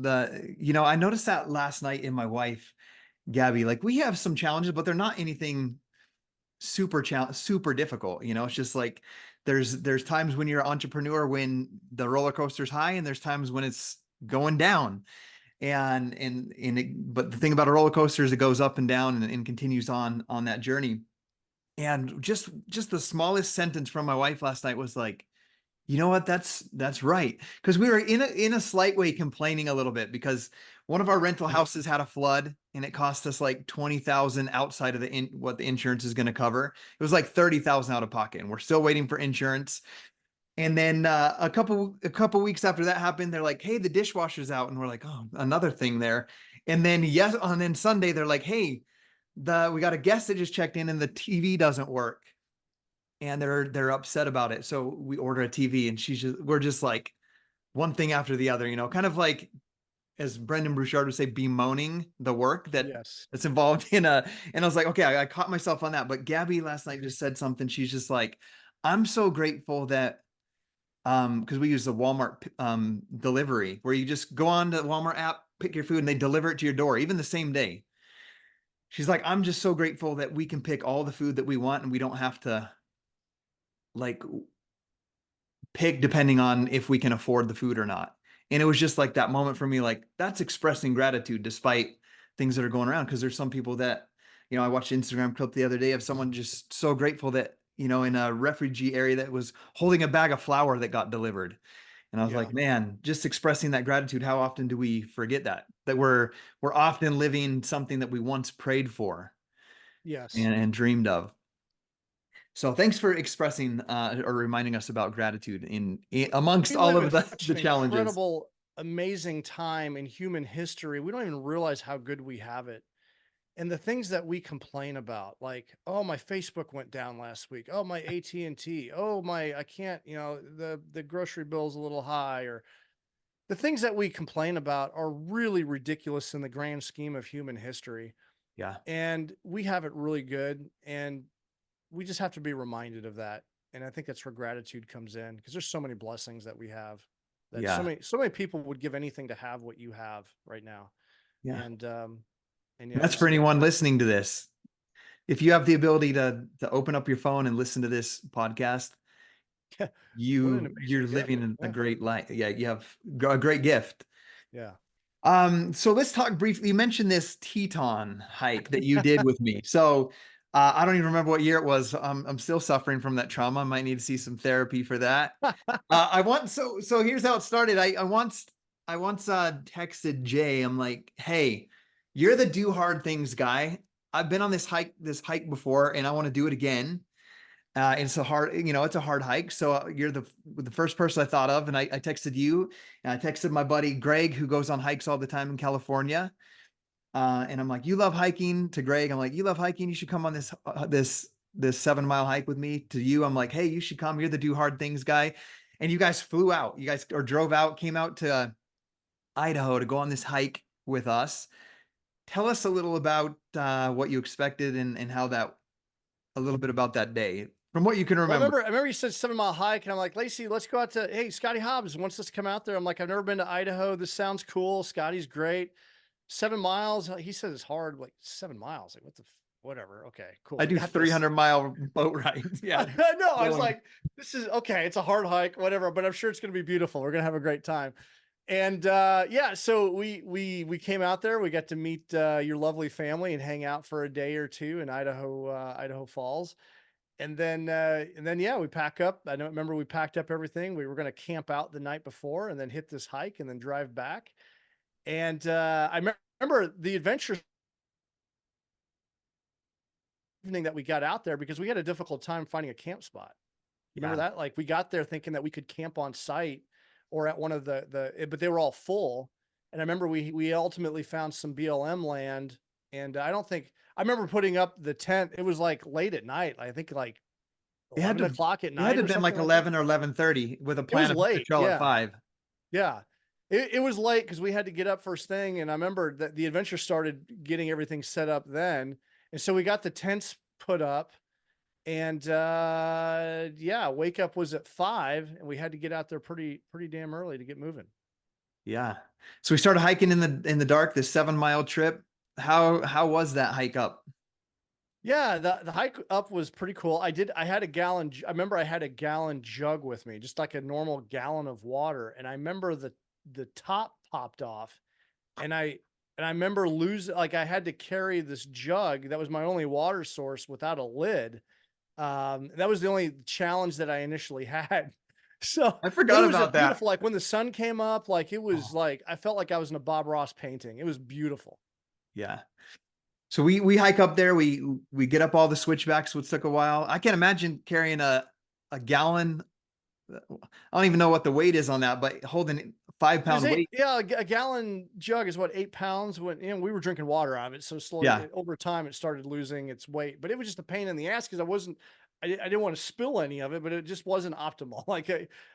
A: I noticed that last night in my wife, Gabby. Like we have some challenges, but they're not anything super difficult. It's just like there's times when you're an entrepreneur when the roller coaster's high and there's times when it's going down. But the thing about a roller coaster is it goes up and down and continues on that journey. And just the smallest sentence from my wife last night was like, you know what? That's right. Because we were in a slight way complaining a little bit because one of our rental houses had a flood and it cost us like 20,000 outside of what the insurance is going to cover. It was like 30,000 out of pocket, and we're still waiting for insurance. And then a couple weeks after that happened, they're like, "Hey, the dishwasher's out," and we're like, "Oh, another thing there." And then Sunday they're like, "Hey, we got a guest that just checked in and the TV doesn't work. And they're upset about it. So we order a TV and we're just like one thing after the other, kind of like, as Brendan Bouchard would say, bemoaning the work
B: Yes.
A: that's involved and I was like, okay, I caught myself on that. But Gabby last night just said something. She's just like, I'm so grateful that, because we use the Walmart delivery where you just go on to the Walmart app, pick your food and they deliver it to your door, even the same day. She's like, I'm just so grateful that we can pick all the food that we want and we don't have to like pick depending on if we can afford the food or not. And it was just like that moment for me, like that's expressing gratitude despite things that are going around. Cause there's some people that, I watched an Instagram clip the other day of someone just so grateful that, in a refugee area that was holding a bag of flour that got delivered. And I was
B: Yeah.
A: like, man, just expressing that gratitude. How often do we forget that we're often living something that we once prayed for
B: Yes.
A: and dreamed of. So thanks for expressing or reminding us about gratitude amongst
B: We
A: all
B: live in
A: of
B: such
A: the
B: an
A: challenges.
B: incredible, amazing time in human history. We don't even realize how good we have it. And the things that we complain about, like, oh, my Facebook went down last week. Oh, my AT&T. Oh, I can't, the grocery bill's a little high, or the things that we complain about are really ridiculous in the grand scheme of human history.
A: Yeah.
B: And we have it really good. And we just have to be reminded of that. And I think that's where gratitude comes in, because there's so many blessings that we have, that
A: Yeah.
B: so many people would give anything to have what you have right now.
A: Yeah.
B: And yeah,
A: That's for
B: just
A: anyone listening to this. If you have the ability to open up your phone and listen to this podcast,
B: what an
A: you're
B: amazing gift.
A: living a
B: Yeah.
A: great life. Yeah, you have a great gift.
B: Yeah.
A: So let's talk briefly. You mentioned this Teton hike that you did with me. So I don't even remember what year it was. I'm still suffering from that trauma. I might need to see some therapy for that. So here's how it started. I once texted Jay. I'm like, hey, you're the do hard things guy. I've been on this hike before, and I want to do it again. It's a hard hike. So you're the first person I thought of, and I texted you, and I texted my buddy Greg, who goes on hikes all the time in California. And I'm like, you love hiking. To Greg, I'm like, you love hiking. You should come on this 7 mile hike with me. To you, I'm like, hey, you should come. You're the do hard things guy. And you guys flew out. You guys or drove out, came out to Idaho to go on this hike with us. Tell us a little about what you expected and how a little bit about that day from what you can
B: Well,
A: remember.
B: I remember you said 7 mile hike, and I'm like, Lacey, let's go out to, hey, Scottie Hobbs wants us to come out there. I'm like, I've never been to Idaho. This sounds cool. Scottie's great. 7 miles. He says it's hard. Like 7 miles. Like whatever. Okay, cool.
A: I
B: We
A: do
B: got this.
A: 300-mile boat rides. Yeah.
B: No, I was like, this is okay. It's a hard hike, whatever, but I'm sure it's going to be beautiful. We're going to have a great time. And yeah, so we came out there. We got to meet your lovely family and hang out for a day or two in Idaho Falls. And then yeah, we pack up. I don't remember, we packed up everything. We were going to camp out the night before and then hit this hike and then drive back. And I remember the adventure evening that we got out there, because we had a difficult time finding a camp spot. Remember that? Like, we got there thinking that we could camp on site or at one of but they were all full. And I remember we ultimately found some BLM land. And I remember putting up the tent. It was like late at night. I think like
A: It had
B: 11 o'clock at
A: it had
B: night
A: to
B: or
A: have been like
B: something like
A: 11 or 11:30 with a
B: that. It was
A: plan of hitting the
B: late.
A: trail at
B: Yeah.
A: 5.
B: Yeah. It was late because we had to get up first thing. And I remember that the adventure started getting everything set up then. And so we got the tents put up. And yeah, wake up was at 5, and we had to get out there pretty damn early to get moving.
A: Yeah. So we started hiking in the dark, this 7-mile trip. How was that hike up?
B: Yeah, the hike up was pretty cool. I had a gallon. I remember I had a gallon jug with me, just like a normal gallon of water. And I remember the top popped off, and I remember losing, like, I had to carry this jug that was my only water source without a lid. That was the only challenge that I initially had. So
A: I forgot
B: it was
A: about that.
B: beautiful. Like when the sun came up, like it was like, I felt like I was in a Bob Ross painting. It was beautiful.
A: Yeah. So we hike up there. We get up all the switchbacks, which took a while. I can't imagine carrying a gallon. I don't even know what the weight is on that, but holding
B: It was
A: 5 pound
B: eight.
A: weight.
B: Yeah, a gallon jug is what, 8 pounds. When we were drinking water out of it, so slowly
A: Yeah.
B: over time it started losing its weight. But it was just a pain in the ass because I didn't want to spill any of it, but it just wasn't optimal. Like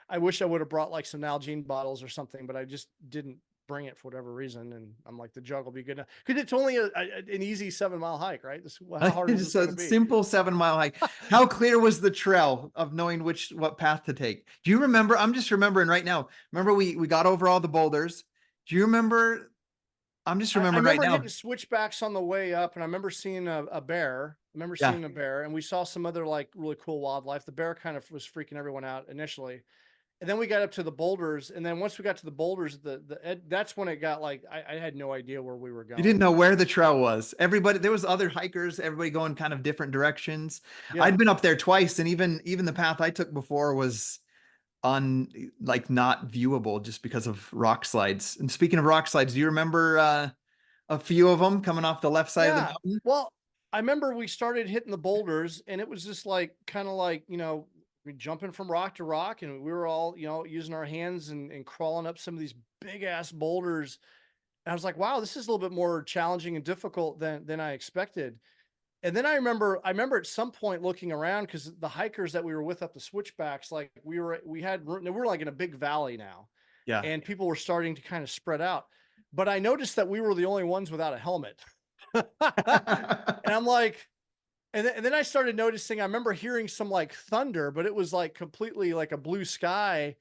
B: I wish I would have brought like some Nalgene bottles or something, but I just didn't bring it for whatever reason. And I'm like, the jug will be good enough because it's only an easy 7 mile hike, right? How hard is this
A: It's
B: going to
A: a
B: be?
A: simple 7 mile hike. How clear was the trail of knowing what path to take? Do you remember? I'm just remembering right now. Remember we got over all the boulders. Do you remember? I'm just
B: I
A: remembering right
B: remember hitting
A: now.
B: switchbacks on the way up, and I remember seeing a bear. I remember
A: Yeah.
B: seeing a bear, and we saw some other like really cool wildlife. The bear kind of was freaking everyone out initially, and then we got up to the boulders, and then once we got to the boulders, that's when it got like I had no idea where we were
A: You didn't
B: going.
A: know where the trail was. Everybody, there was other hikers, everybody going kind of different directions.
B: Yeah.
A: I'd been up there twice, and even the path I took before was on like not viewable just because of rock slides. And speaking of rock slides, do you remember a few of them coming off the left side of the
B: Yeah.
A: mountain?
B: Well, I remember we started hitting the boulders and it was just like kind of like, we jumping from rock to rock and we were all, using our hands and crawling up some of these big ass boulders. And I was like, wow, this is a little bit more challenging and difficult than I expected. And then I remember at some point looking around because the hikers that we were with up the switchbacks, like we were like in a big valley now,
A: Yeah.
B: and people were starting to kind of spread out. But I noticed that we were the only ones without a helmet. And I'm like, and then I started noticing, I remember hearing some like thunder, but it was like completely like a blue sky.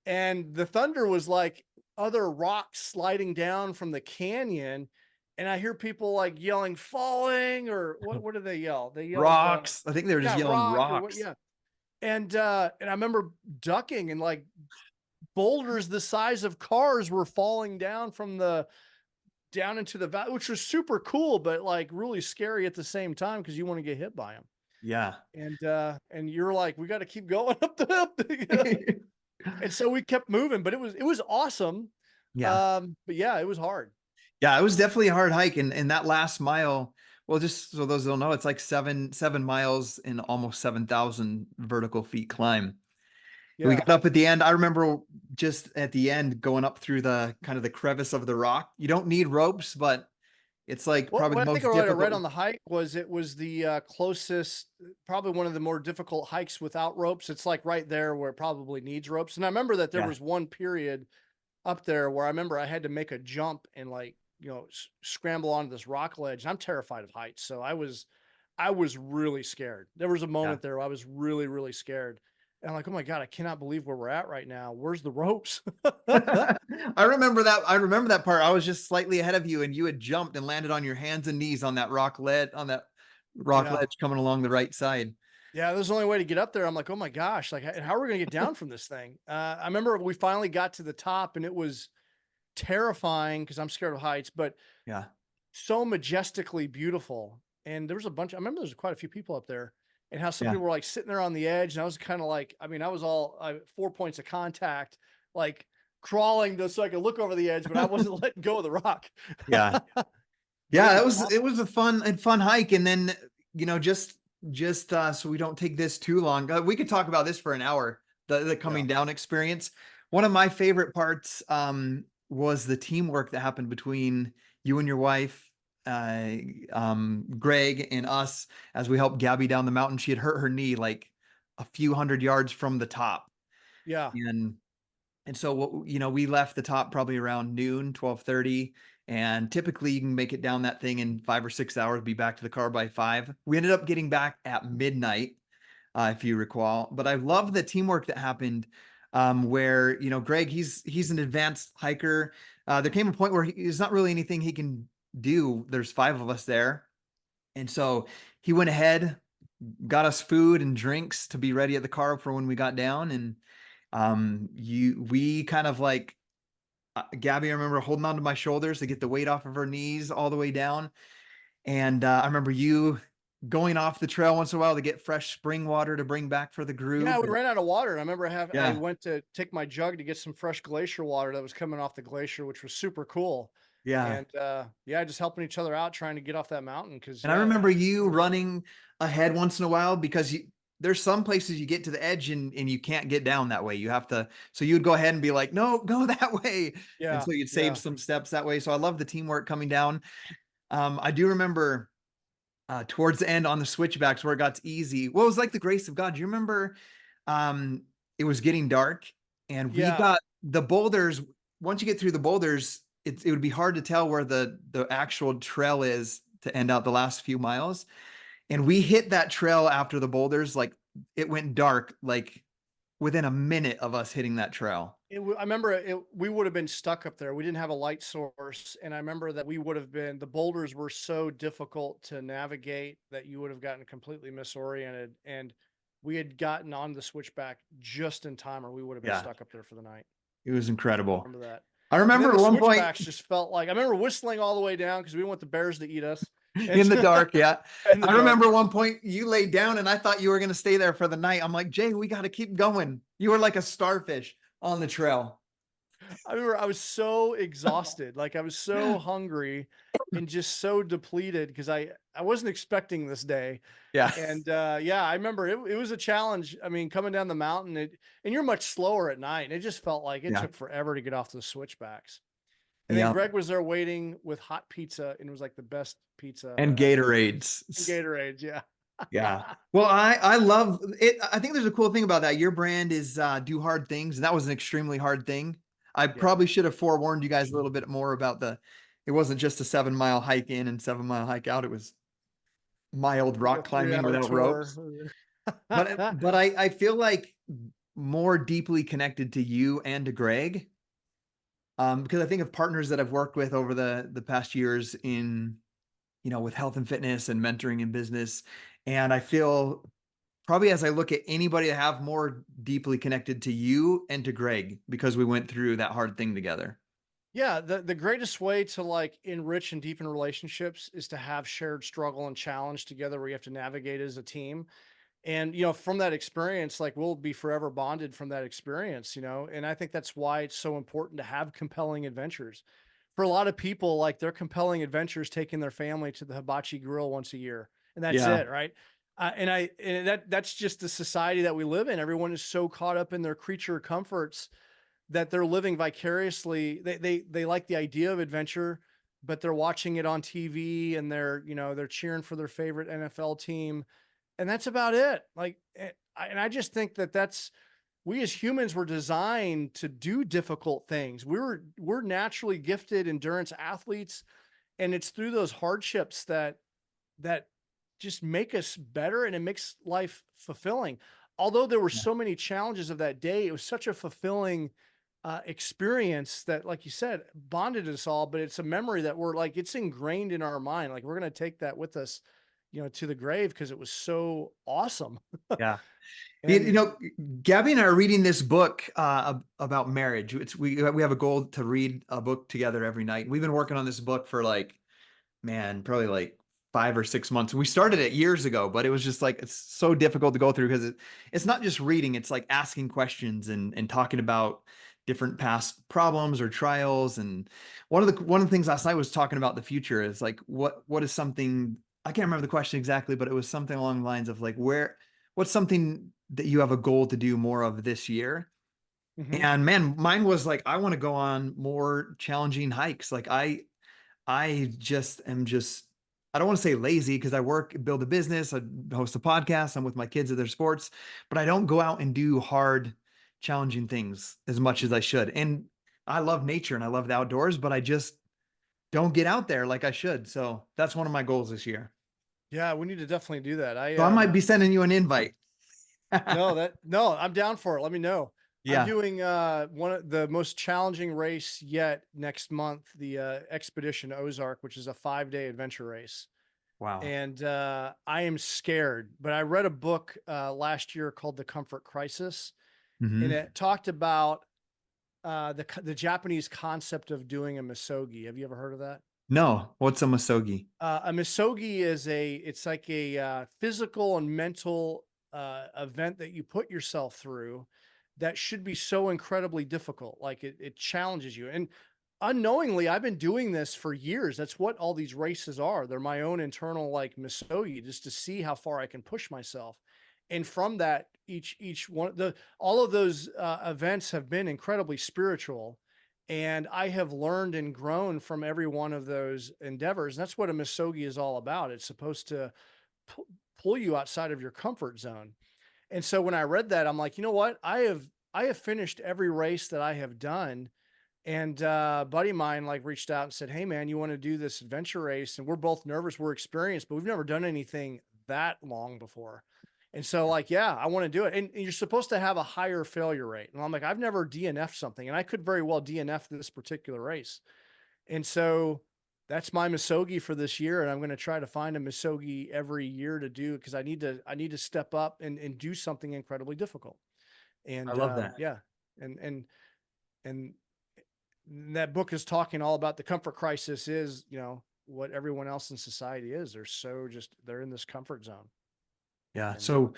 B: And the thunder was like other rocks sliding down from the canyon. And I hear people like yelling, falling, or what do they yell? They yelled,
A: Rocks. I think they were just
B: yeah,
A: yelling
B: rock or what?
A: rocks.
B: Yeah. And I remember ducking and like boulders the size of cars were falling down from the down into the valley, which was super cool, but like really scary at the same time because you want to get hit by them.
A: Yeah.
B: And you're like, we got to keep going up the hill. And so we kept moving, but it was awesome.
A: Yeah.
B: But yeah, it was hard.
A: Yeah, it was definitely a hard hike. And that last mile, well, just so those don't know, it's like seven miles in almost 7,000 vertical feet climb. We
B: Yeah.
A: got up at the end. I remember just at the end going up through the kind of the crevice of the rock. You don't need ropes, but it's like
B: What
A: probably
B: what
A: the
B: I think
A: most
B: I read
A: difficult.
B: on the hike was it was the closest, probably one of the more difficult hikes without ropes. It's like right there where it probably needs ropes. And I remember that there
A: Yeah.
B: was one period up there where I remember I had to make a jump and like, scramble onto this rock ledge. I'm terrified of heights. So I was really scared. There was a
A: Yeah.
B: moment there where I was really, really scared. And I'm like, oh my God, I cannot believe where we're at right now. Where's the ropes?
A: I remember that. I remember that part. I was just slightly ahead of you and you had jumped and landed on your hands and knees on that rock
B: Yeah.
A: ledge coming along the right side.
B: Yeah, there's the only way to get up there. I'm like, oh my gosh, like how are we gonna get down from this thing? I remember we finally got to the top and it was terrifying because I'm scared of heights, but
A: Yeah.
B: so majestically beautiful. And there was a bunch, I remember there was quite a few people up there and how some
A: Yeah.
B: people were like sitting there on the edge. And I was kind of like, I mean, I was all 4 points of contact, like crawling so I could look over the edge, but I wasn't letting go of the rock.
A: Yeah.
B: But it
A: Yeah,
B: was
A: it
B: awesome.
A: was a fun hike. And then, just so we don't take this too long, we could talk about this for an hour, the
B: Yeah.
A: coming down experience. One of my favorite parts was the teamwork that happened between you and your wife, uh, Greg and us as we helped Gabby down the mountain. She had hurt her knee like a few hundred yards from the top.
B: Yeah.
A: And so we left the top probably around noon, 12:30. And typically you can make it down that thing in 5 or 6 hours, be back to the car by 5. We ended up getting back at midnight, if you recall. But I love the teamwork that happened, where, Greg, he's an advanced hiker. There came a point where there's not really anything he can do. There's 5 of us there. And so he went ahead, got us food and drinks to be ready at the car for when we got down. And we kind of like, Gabby, I remember holding onto my shoulders to get the weight off of her knees all the way down. And I remember you going off the trail once in a while to get fresh spring water to bring back for the
B: Yeah,
A: group.
B: we
A: And
B: ran out of water. And I remember I
A: yeah,
B: went to take my jug to get some fresh glacier water that was coming off the glacier, which was super cool.
A: yeah.
B: And yeah, just helping each other out, trying to get off that mountain. Cause
A: And I
B: yeah,
A: remember
B: it
A: you
B: was,
A: running ahead once in a while because there's some places you get to the edge and you can't get down that way. You have to, so you'd go ahead and be like, no, go that way. And
B: Yeah.
A: so you'd save
B: Yeah.
A: some steps that way. So I love the teamwork coming down. I do remember towards the end on the switchbacks where it got easy. Well, it was like the grace of God. Do you remember um, it was getting dark and we
B: Yeah.
A: got the boulders. Once you get through the boulders, it would be hard to tell where the actual trail is to end out the last few miles. And we hit that trail after the boulders, like it went dark, like within a minute of us hitting that trail.
B: I remember we would have been stuck up there. We didn't have a light source. And I remember that we would have been, the boulders were so difficult to navigate that you would have gotten completely misoriented. And we had gotten on the switchback just in time, or we would have been
A: Yeah,
B: stuck up there for the night.
A: it was incredible.
B: Remember that.
A: I
B: And then
A: remember
B: the
A: at one point
B: switchbacks just felt like, I remember whistling all the way down because we didn't want the bears to eat us. And
A: in the dark. Yeah.
B: in the
A: I
B: dark.
A: remember one point you laid down and I thought you were going to stay there for the night. I'm like, Jay, we got to keep going. You were like a starfish on the trail.
B: I remember I was so exhausted, like I was so hungry and just so depleted because I wasn't expecting this day.
A: Yeah.
B: And yeah, I remember it was a challenge. I mean, coming down the mountain, and you're much slower at night, and it just felt like it
A: Yeah.
B: took forever to get off the switchbacks. And then
A: Yeah.
B: Greg was there waiting with hot pizza, and it was like the best pizza
A: And Gatorades.
B: and Gatorades. Yeah.
A: Yeah. Well, I love it. I think there's a cool thing about that. Your brand is do hard things, and that was an extremely hard thing. I
B: Yeah.
A: probably should have forewarned you guys a little bit more about it wasn't just a 7 mile hike in and 7 mile hike out. It was mild
B: A
A: rock climbing
B: 3-hour
A: without ropes.
B: tour.
A: But I feel like more deeply connected to you and to Greg. Because I think of partners that I've worked with over the past years in, with health and fitness and mentoring in business. And I feel probably as I look at anybody, I have more deeply connected to you and to Greg because we went through that hard thing together.
B: Yeah, the greatest way to like enrich and deepen relationships is to have shared struggle and challenge together where you have to navigate as a team. And from that experience, like we'll be forever bonded from that experience, and I think that's why it's so important to have compelling adventures. For a lot of people, like their compelling adventures taking their family to the hibachi grill once a year, and that's
A: Yeah.
B: it, right? And that's just the society that we live in. Everyone is so caught up in their creature comforts that they're living vicariously. They like the idea of adventure, but they're watching it on TV and they're cheering for their favorite NFL team, and that's about it. Like, and I just think that we as humans were designed to do difficult things. We're naturally gifted endurance athletes, and it's through those hardships that just make us better, and it makes life fulfilling. Although there were
A: Yeah.
B: so many challenges of that day, it was such a fulfilling experience that, like you said, bonded us all. But it's a memory that we're like, it's ingrained in our mind. Like we're going to take that with us, to the grave because it was so awesome.
A: Yeah.
B: And
A: Gabby and I are reading this book about marriage. We have a goal to read a book together every night. We've been working on this book for probably like 5 or 6 months. We started it years ago, but it was just like it's so difficult to go through because it's not just reading, it's like asking questions and talking about different past problems or trials. And one of the things last night was talking about the future is like what is something, I can't remember the question exactly, but it was something along the lines of like what's something that you have a goal to do more of this year?
B: mhm.
A: And man, mine was like I want to go on more challenging hikes. Like I just am I don't want to say lazy because I work, build a business, I host a podcast, I'm with my kids at their sports, but I don't go out and do hard, challenging things as much as I should. And I love nature and I love the outdoors, but I just don't get out there like I should. So that's one of my goals this year.
B: Yeah, we need to definitely do that.
A: So I might be sending you an invite.
B: No, I'm down for it. Let me know. I'm
A: Yeah.
B: doing one of the most challenging race yet next month, the Expedition Ozark, which is a 5-day adventure race.
A: Wow.
B: And I am scared, but I read a book last year called The Comfort Crisis, and
A: Hmm.
B: it talked about the Japanese concept of doing a misogi. Have you ever heard of that?
A: No, what's a masogi?
B: A misogi it's like a physical and mental event that you put yourself through that should be so incredibly difficult. Like it challenges you. And unknowingly, I've been doing this for years. That's what all these races are. They're my own internal like misogi, just to see how far I can push myself. And from that, each one, all of those events have been incredibly spiritual. And I have learned and grown from every one of those endeavors. And that's what a Misogi is all about. It's supposed to pu- pull you outside of your comfort zone. And so when I read that, I'm like, you know what? I have finished every race that I have done. And a buddy of mine like reached out and said, "Hey man, you want to do this adventure race?" And we're both nervous, we're experienced, but we've never done anything that long before. And so like, yeah, I want to do it. And you're supposed to have a higher failure rate. And I'm like, I've never DNF'd something, and I could very well DNF this particular race. And so that's my Misogi for this year. And I'm going to try to find a Misogi every year to do, because I need to step up and do something incredibly difficult.
A: I
B: And
A: love that.
B: yeah, and that book is talking all about the comfort crisis is, what everyone else in society is. They're in this comfort zone.
A: Yeah.
B: And
A: So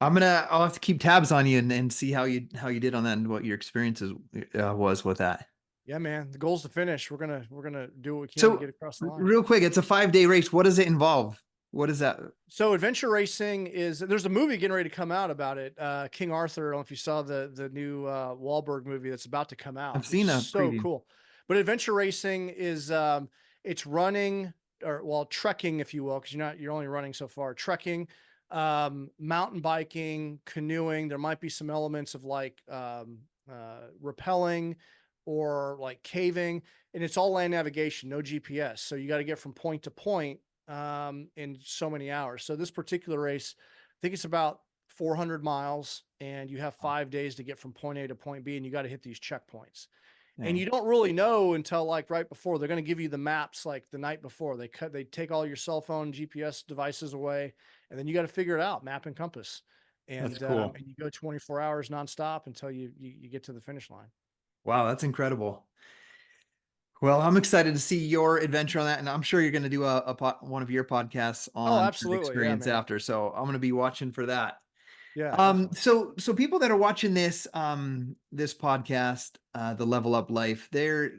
A: I'll have to keep tabs on you and see how you did on that and what your experiences was with that.
B: yeah, man, the goal's to finish. We're gonna do what we can to
A: So
B: get across the line.
A: real quick, it's a 5 day race. What does it involve? What is that?
B: So adventure racing there's a movie getting ready to come out about it. King Arthur. I don't know if you saw the new Wahlberg movie that's about to come out.
A: I've
B: It's
A: seen a
B: so
A: preview.
B: cool. But adventure racing is it's running, or well, trekking, if you will, because you're only running so far. Trekking, mountain biking, canoeing. There might be some elements of like rappelling or like caving, and it's all land navigation, no GPS. So you got to get from point to point in so many hours. So this particular race, I think it's about 400 miles, and you have 5 days to get from point A to point B, and you got to hit these checkpoints. And
A: Dang,
B: you don't really know until like right before. They're going to give you the maps like the night before. They take all your cell phone GPS devices away, and then you got to figure it out, map and compass.
A: that's
B: And
A: cool.
B: you go 24 hours nonstop until you get to the finish line.
A: Wow, that's incredible. Well, I'm excited to see your adventure on that, and I'm sure you're going to do one of your podcasts
B: Oh,
A: on that
B: absolutely. Yeah,
A: experience
B: man.
A: after. So I'm going to be watching for that.
B: Yeah, definitely.
A: So people that are watching this podcast, the Level Up Life, they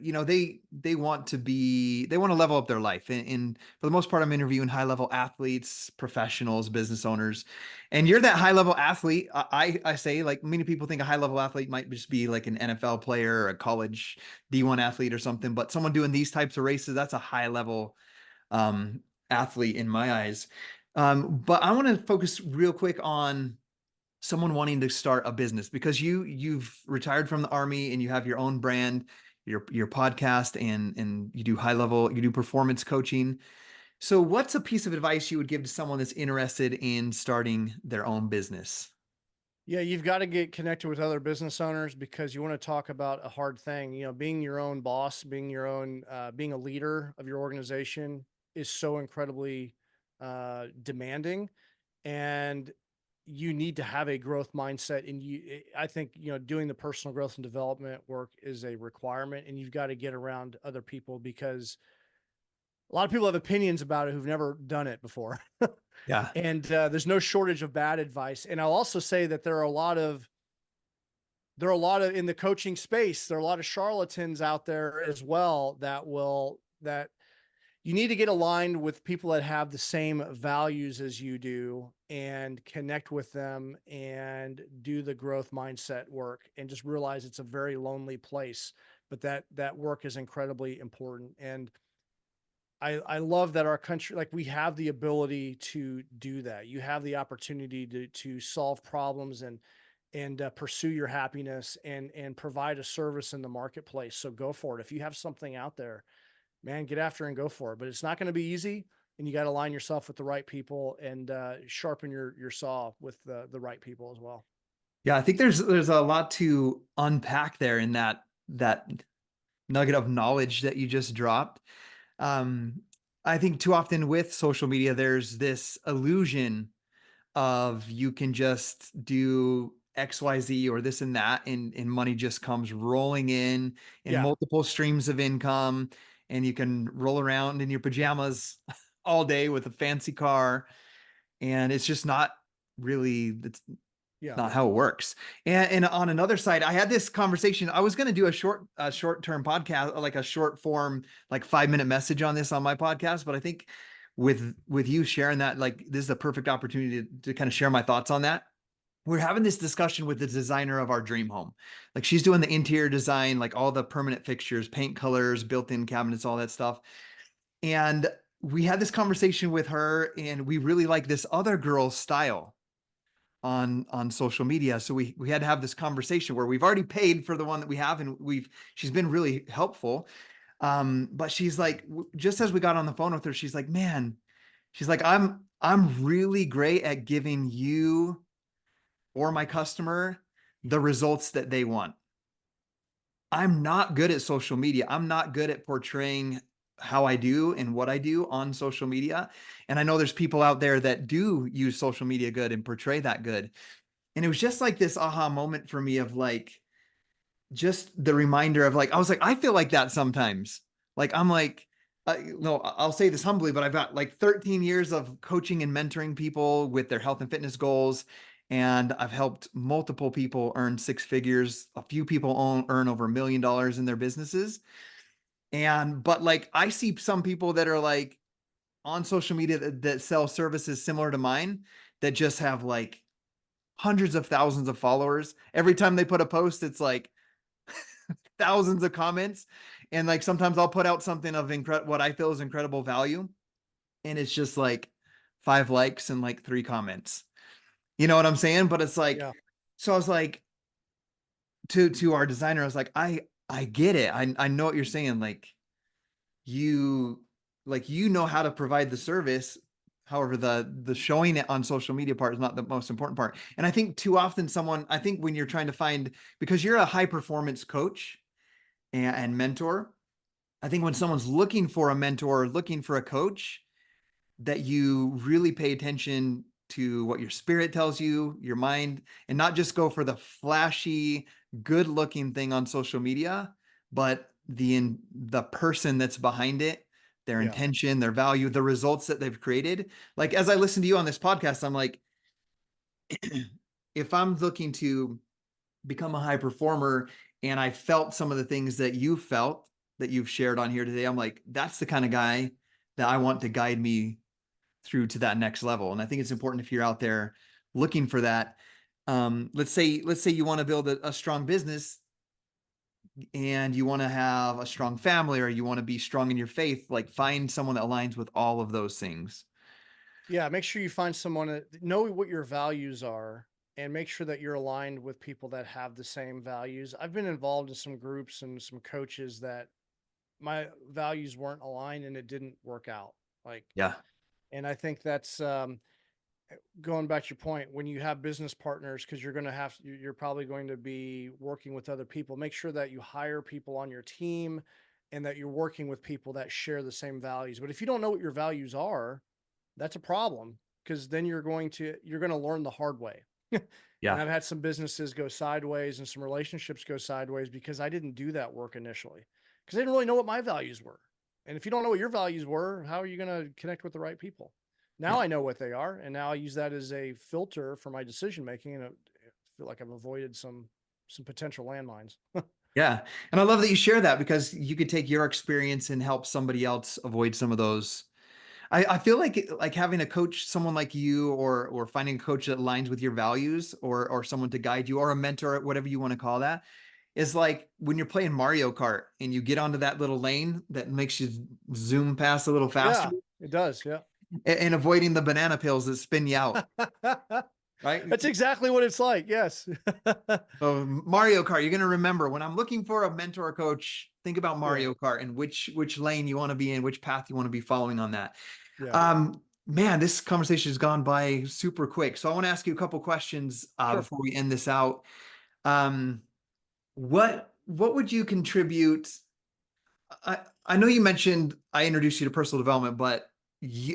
A: want to level up their life. And for the most part, I'm interviewing high level athletes, professionals, business owners, and you're that high level athlete. I say, like, many people think a high level athlete might just be like an NFL player or a college D1 athlete or something, but someone doing these types of races, that's a high level um, athlete in my eyes. But I want to focus real quick on someone wanting to start a business, because you've retired from the army and you have your own brand, your podcast, and you do performance coaching. So what's a piece of advice you would give to someone that's interested in starting their own business?
B: Yeah, you've got to get connected with other business owners, because you want to talk about a hard thing. Being your own boss, being a leader of your organization is so incredibly demanding, and you need to have a growth mindset. And I think, doing the personal growth and development work is a requirement, and you've got to get around other people, because a lot of people have opinions about it who've never done it before.
A: Yeah.
B: And there's no shortage of bad advice. And I'll also say that there are a lot of in the coaching space, there are a lot of charlatans out there as well that you need to get aligned with people that have the same values as you do, and connect with them and do the growth mindset work, and just realize it's a very lonely place, but that work is incredibly important. And I love that our country, like, we have the ability to do that. You have the opportunity to solve problems and pursue your happiness and provide a service in the marketplace. So go for it. If you have something out there, man, get after and go for it. But it's not going to be easy, and you got to align yourself with the right people, and sharpen your saw with the right people as well.
A: Yeah, I think there's a lot to unpack there in that nugget of knowledge that you just dropped. Um, I think too often with social media, there's this illusion of you can just do XYZ or this and that, and money just comes rolling in
B: Yeah,
A: multiple streams of income, and you can roll around in your pajamas all day with a fancy car. And it's just not really, that's
B: yeah.
A: not how it works. And on another side, I had this conversation. I was going to do a short-term podcast, like a short form, like 5 minute message on this on my podcast. But I think with you sharing that, like, this is a perfect opportunity to kind of share my thoughts on that. we're having this discussion with the designer of our dream home. Like she's doing the interior design, like all the permanent fixtures, paint colors, built-in cabinets, all that stuff. And we had this conversation with her, and we really like this other girl's style on social media. So we had to have this conversation where we've already paid for the one that we have, and she's been really helpful. But she's like, just as we got on the phone with her, she's like, man, she's like, I'm really great at giving you or my customer the results that they want. I'm not good at social media. I'm not good at portraying how I do and what I do on social media. And I know there's people out there that do use social media good and portray that good. And it was just like this aha moment for me of like, just the reminder of like, I was like, I feel like that sometimes. Like, I'm like, no, I'll say this humbly, but I've got like 13 years of coaching and mentoring people with their health and fitness goals. And I've helped multiple people earn six figures. A few people earn over $1 million in their businesses. But like, I see some people that are like on social media that sell services similar to mine that just have like hundreds of thousands of followers. Every time they put a post, it's like thousands of comments. And like sometimes I'll put out something of what I feel is incredible value, and it's just like 5 likes and like 3 comments. You know what I'm saying? But it's like,
B: Yeah.
A: so I was like, to our designer, I was like, I get it. I know what you're saying. You you know how to provide the service. However, the showing it on social media part is not the most important part. And I think too often I think when you're trying to find, because you're a high performance coach and mentor, I think when someone's looking for a mentor, looking for a coach, that you really pay attention to what your spirit tells you, your mind, and not just go for the flashy, good looking thing on social media, but the person that's behind it, their
B: Yeah.
A: intention, their value, the results that they've created. Like as I listen to you on this podcast, I'm like, if I'm looking to become a high performer and I felt some of the things that you felt that you've shared on here today, I'm like, that's the kind of guy that I want to guide me through to that next level. And I think it's important if you're out there looking for that. Let's say you want to build a strong business and you want to have a strong family, or you want to be strong in your faith, like find someone that aligns with all of those things.
B: Yeah. Make sure you find someone that know what your values are and make sure that you're aligned with people that have the same values. I've been involved in some groups and some coaches that my values weren't aligned and it didn't work out. Like,
A: Yeah.
B: and I think that's going back to your point, when you have business partners, because you're probably going to be working with other people, make sure that you hire people on your team and that you're working with people that share the same values. But if you don't know what your values are, that's a problem, because then you're going to learn the hard way. And
A: Yeah.
B: I've had some businesses go sideways and some relationships go sideways because I didn't do that work initially, because I didn't really know what my values were. And if you don't know what your values were, how are you going to connect with the right people? Now
A: Yeah.
B: I know what they are, and now I use that as a filter for my decision making, and I feel like I've avoided some potential landmines.
A: Yeah. And I love that you share that, because you could take your experience and help somebody else avoid some of those. I feel like having a coach, someone like you, or finding a coach that aligns with your values, or someone to guide you, or a mentor, whatever you want to call that, is like when you're playing Mario Kart and you get onto that little lane that makes you zoom past a little faster,
B: Yeah, it does. Yeah.
A: and avoiding the banana pills that spin you out, right?
B: That's exactly what it's like. Yes.
A: So Mario Kart, you're going to remember, when I'm looking for a mentor or coach, think about
B: Yeah.
A: Mario Kart and which lane you want to be in, which path you want to be following on that.
B: Yeah.
A: Man, this conversation has gone by super quick. So I want to ask you a couple questions
B: Sure.
A: before we end this out. Um, what would you contribute? I know you mentioned I introduced you to personal development, but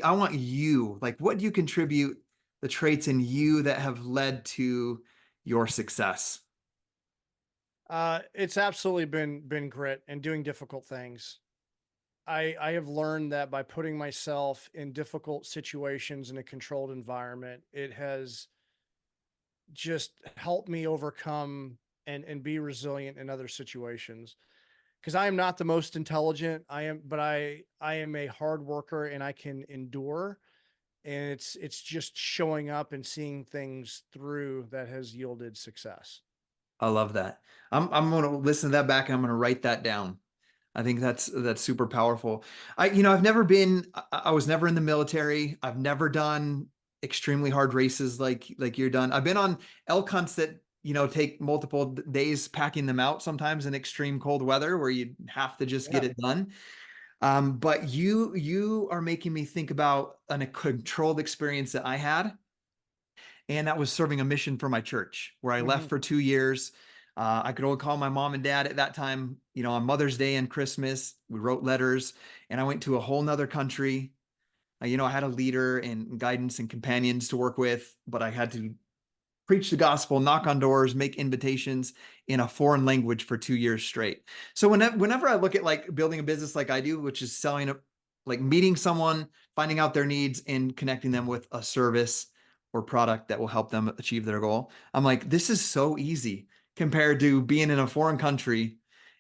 A: I want you, like, what do you contribute, the traits in you that have led to your success?
B: It's absolutely been grit and doing difficult things. I have learned that by putting myself in difficult situations in a controlled environment, it has just helped me overcome and be resilient in other situations. Because I am not the most intelligent. But I am a hard worker and I can endure. and it's just showing up and seeing things through that has yielded success.
A: I love that. I'm gonna listen to that back and I'm gonna write that down. I think that's super powerful. I've never been, I was never in the military. I've never done extremely hard races like you're done. I've been on elk hunts that, take multiple days packing them out sometimes in extreme cold weather where you have to just get
B: Yeah.
A: it done. But you are making me think about a controlled experience that I had, and that was serving a mission for my church where I left
B: Hmm.
A: for 2 years. I could only call my mom and dad at that time, on Mother's Day and Christmas. We wrote letters, and I went to a whole nother country. I had a leader and guidance and companions to work with, but I had to preach the gospel, knock on doors, make invitations in a foreign language for 2 years straight. So whenever I look at like building a business like I do, which is like meeting someone, finding out their needs and connecting them with a service or product that will help them achieve their goal, I'm like, this is so easy compared to being in a foreign country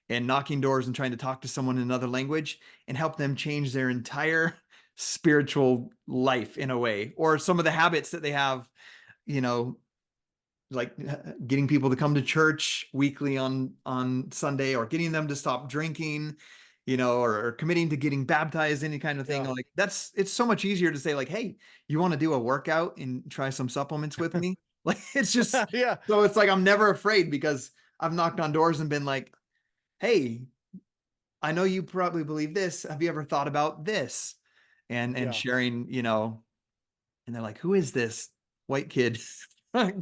A: and knocking doors and trying to talk to someone in another language and help them change their entire spiritual life in a way, or some of the habits that they have, you know, like getting people to come to church weekly on Sunday, or getting them to stop drinking, or committing to getting baptized, any kind of thing.
B: Yeah.
A: Like it's so much easier to say like, hey, you want to do a workout and try some supplements with me? Like it's just,
B: Yeah.
A: so it's like I'm never afraid because I've knocked on doors and been like, hey, I know you probably believe this. Have you ever thought about this? And
B: Yeah.
A: sharing, and they're like, who is this white kid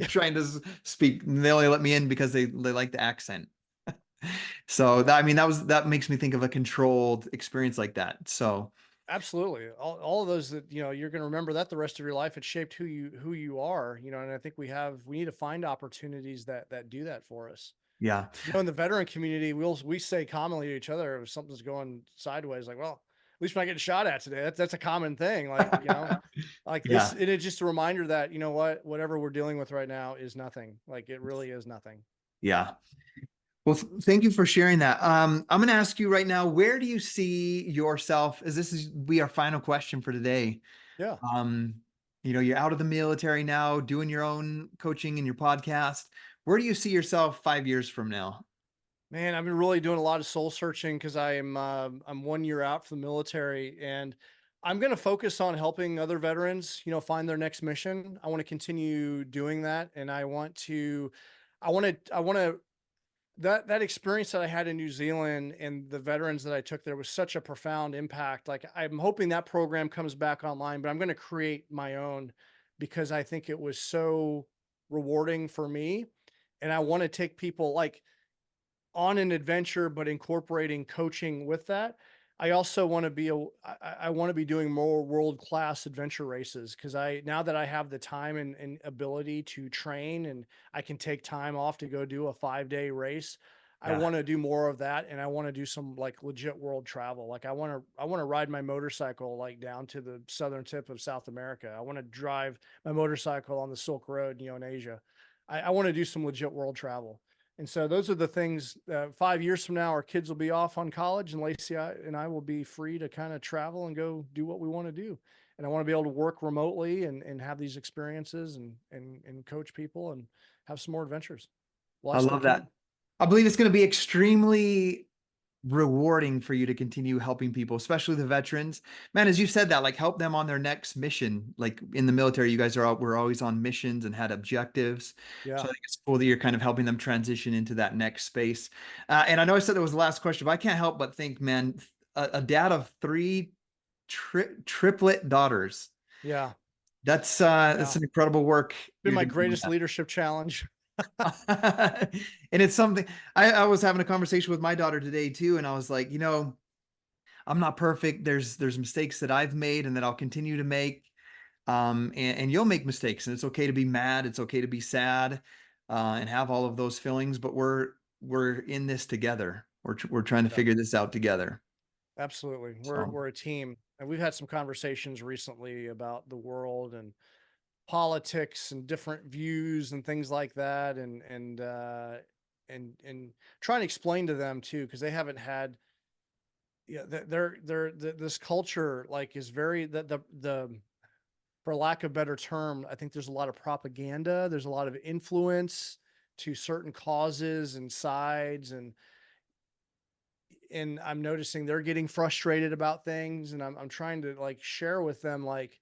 A: trying to speak? And they only let me in because they like the accent. So
B: Yeah.
A: that makes me think of a controlled experience like that. So
B: Absolutely. All of those that, you're going to remember that the rest of your life. It shaped who you are, and I think we need to find opportunities that do that for us.
A: yeah,
B: In the veteran community, we say commonly to each other if something's going sideways, like, well, at least we're not getting shot at today. That's a common thing. Like, like this,
A: yeah,
B: and it's just a reminder that, whatever we're dealing with right now is nothing. Like it really is nothing.
A: yeah. Well, thank you for sharing that. I'm going to ask you right now, where do you see yourself? As this is be our final question for today.
B: Yeah.
A: Um, you're out of the military now, doing your own coaching and your podcast. Where do you see yourself 5 years from now?
B: Man, I've been really doing a lot of soul searching because I'm 1 year out from the military, and I'm going to focus on helping other veterans, find their next mission. I want to continue doing that, and I want to that experience that I had in New Zealand and the veterans that I took there was such a profound impact. Like I'm hoping that program comes back online, but I'm going to create my own because I think it was so rewarding for me, and I want to take people like on an adventure, but incorporating coaching with that. I also want to I want to be doing more world-class adventure races because now that I have the time and ability to train and I can take time off to go do a 5-day race. I
A: Yeah.
B: want to do more of that. And I want to do some like legit world travel. Like I want to ride my motorcycle like down to the southern tip of South America. I want to drive my motorcycle on the Silk Road, in Asia. I want to do some legit world travel. And so those are the things. 5 years from now, our kids will be off on college, and Lacey and I will be free to kind of travel and go do what we want to do. And I want to be able to work remotely and have these experiences and coach people and have some more adventures while I
A: I
B: still
A: love that.
B: can.
A: I believe it's going to be extremely rewarding for you to continue helping people, especially the veterans. Man, as you said that, like help them on their next mission. Like in the military, you guys were always on missions and had objectives. So
B: Yeah.
A: I think it's cool that you're kind of helping them transition into that next space. And I know I said that was the last question, but I can't help but think, man, a dad of three triplet daughters.
B: Yeah.
A: That's
B: Yeah.
A: an incredible work
B: Been
A: you're
B: my
A: doing with
B: greatest leadership challenge.
A: that. And it's something I was having a conversation with my daughter today too, and I was like, I'm not perfect. There's mistakes that I've made and that I'll continue to make. And you'll make mistakes, and it's okay to be mad. It's okay to be sad, and have all of those feelings. But we're in this together. We're trying to
B: Yeah.
A: figure this out together.
B: Absolutely.
A: So
B: We're a team. And we've had some conversations recently about the world and politics and different views and things like that. And trying to explain to them too, because they haven't had, yeah, this culture like is very, the for lack of a better term, I think there's a lot of propaganda. There's a lot of influence to certain causes and sides. And I'm noticing they're getting frustrated about things. And I'm trying to like share with them, like,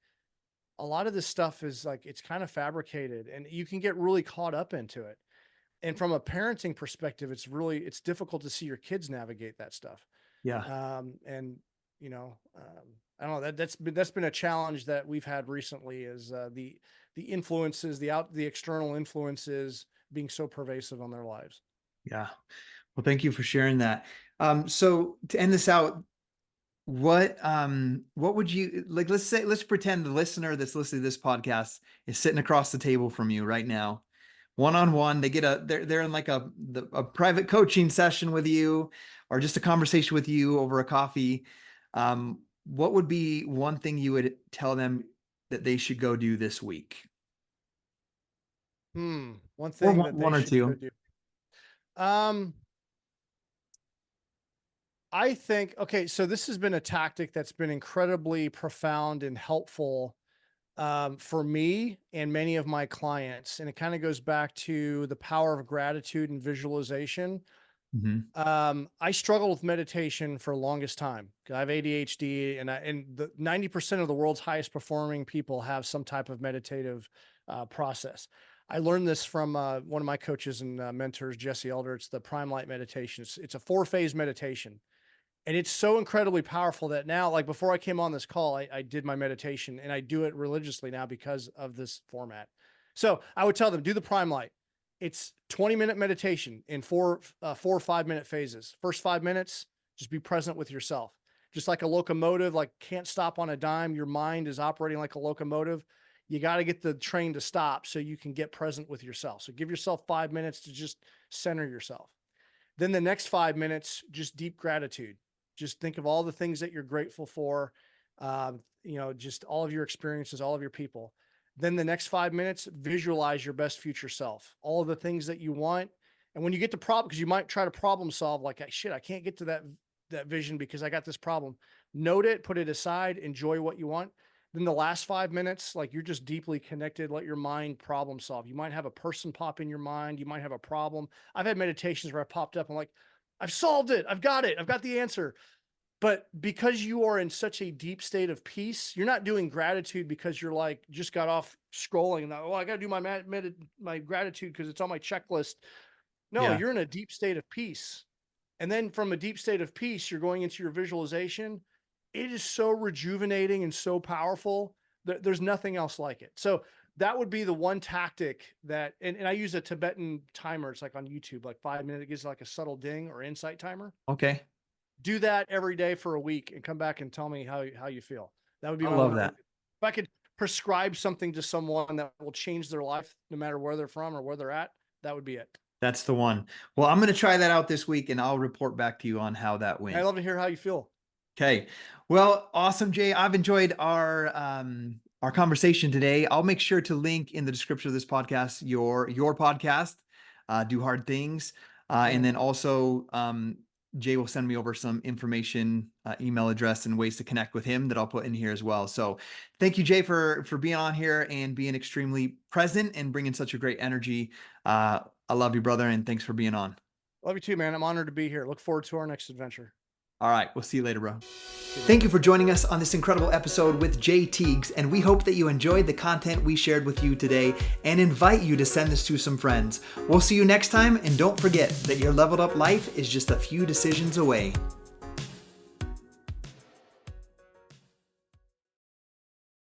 B: a lot of this stuff is like, it's kind of fabricated and you can get really caught up into it. And from a parenting perspective, it's difficult to see your kids navigate that stuff.
A: Yeah.
B: And you know, I don't know, that's been a challenge that we've had recently is the influences, the external influences being so pervasive on their lives.
A: Yeah. Well, thank you for sharing that. So to end this out, what would you like? Let's pretend the listener that's listening to this podcast is sitting across the table from you right now, one-on-one. They're in like a private coaching session with you, or just a conversation with you over a coffee. What would be one thing you would tell them that they should go do this week?
B: One
A: Or
B: thing that they
A: one or
B: should go
A: two.
B: do. I think, okay, so this has been a tactic that's been incredibly profound and helpful for me and many of my clients. And it kind of goes back to the power of gratitude and visualization.
A: Mhm.
B: I struggled with meditation for the longest time. I have ADHD, and the 90% of the world's highest performing people have some type of meditative process. I learned this from one of my coaches and mentors, Jesse Elder. It's the Prime Light meditation. It's a 4-phase meditation. And it's so incredibly powerful that now, like before I came on this call, I did my meditation and I do it religiously now because of this format. So I would tell them, do the Prime Light. It's 20-minute meditation in 4 or 5 minute phases. First 5 minutes, just be present with yourself. Just like a locomotive, like can't stop on a dime. Your mind is operating like a locomotive. You got to get the train to stop so you can get present with yourself. So give yourself 5 minutes to just center yourself. Then the next 5 minutes, just deep gratitude. Just think of all the things that you're grateful for, just all of your experiences, all of your people. Then the next 5 minutes, visualize your best future self, all of the things that you want. And when you get to problem, because you might try to problem solve, like, shit, I can't get to that vision because I got this problem. Note it, put it aside, enjoy what you want. Then the last 5 minutes, like you're just deeply connected, let your mind problem solve. You might have a person pop in your mind. You might have a problem. I've had meditations where I popped up and like, I've solved it. I've got it. I've got the answer. But because you are in such a deep state of peace, you're not doing gratitude because you're like, just got off scrolling and I got to do my gratitude because it's on my checklist. No,
A: Yeah.
B: you're in a deep state of peace. And then from a deep state of peace, you're going into your visualization. It is so rejuvenating and so powerful. There's nothing else like it. So that would be the one tactic that, and I use a Tibetan timer. It's like on YouTube, like 5 minutes. It gives like a subtle ding or insight timer.
A: Okay.
B: Do that every day for a week and come back and tell me how you feel. That would be
A: I
B: my
A: love
B: one.
A: that.
B: If I could prescribe something to someone that will change their life, no matter where they're from or where they're at, that would be it.
A: That's the one. Well, I'm going to try that out this week and I'll report back to you on how that
B: I'd
A: went.
B: love to hear how you feel.
A: Okay. Well, awesome, Jay. I've enjoyed our conversation today. I'll make sure to link in the description of this podcast your podcast, Do Hard Things, and then also Jay will send me over some information, email address, and ways to connect with him that I'll put in here as well. So, thank you, Jay, for being on here and being extremely present and bringing such a great energy. I love you, brother, and thanks for being on.
B: Love you too, man. I'm honored to be here. Look forward to our next adventure.
A: All right. We'll see you later, bro. Thank you for joining us on this incredible episode with Jay Tiegs, and we hope that you enjoyed the content we shared with you today and invite you to send this to some friends. We'll see you next time, and don't forget that your leveled up life is just a few decisions away.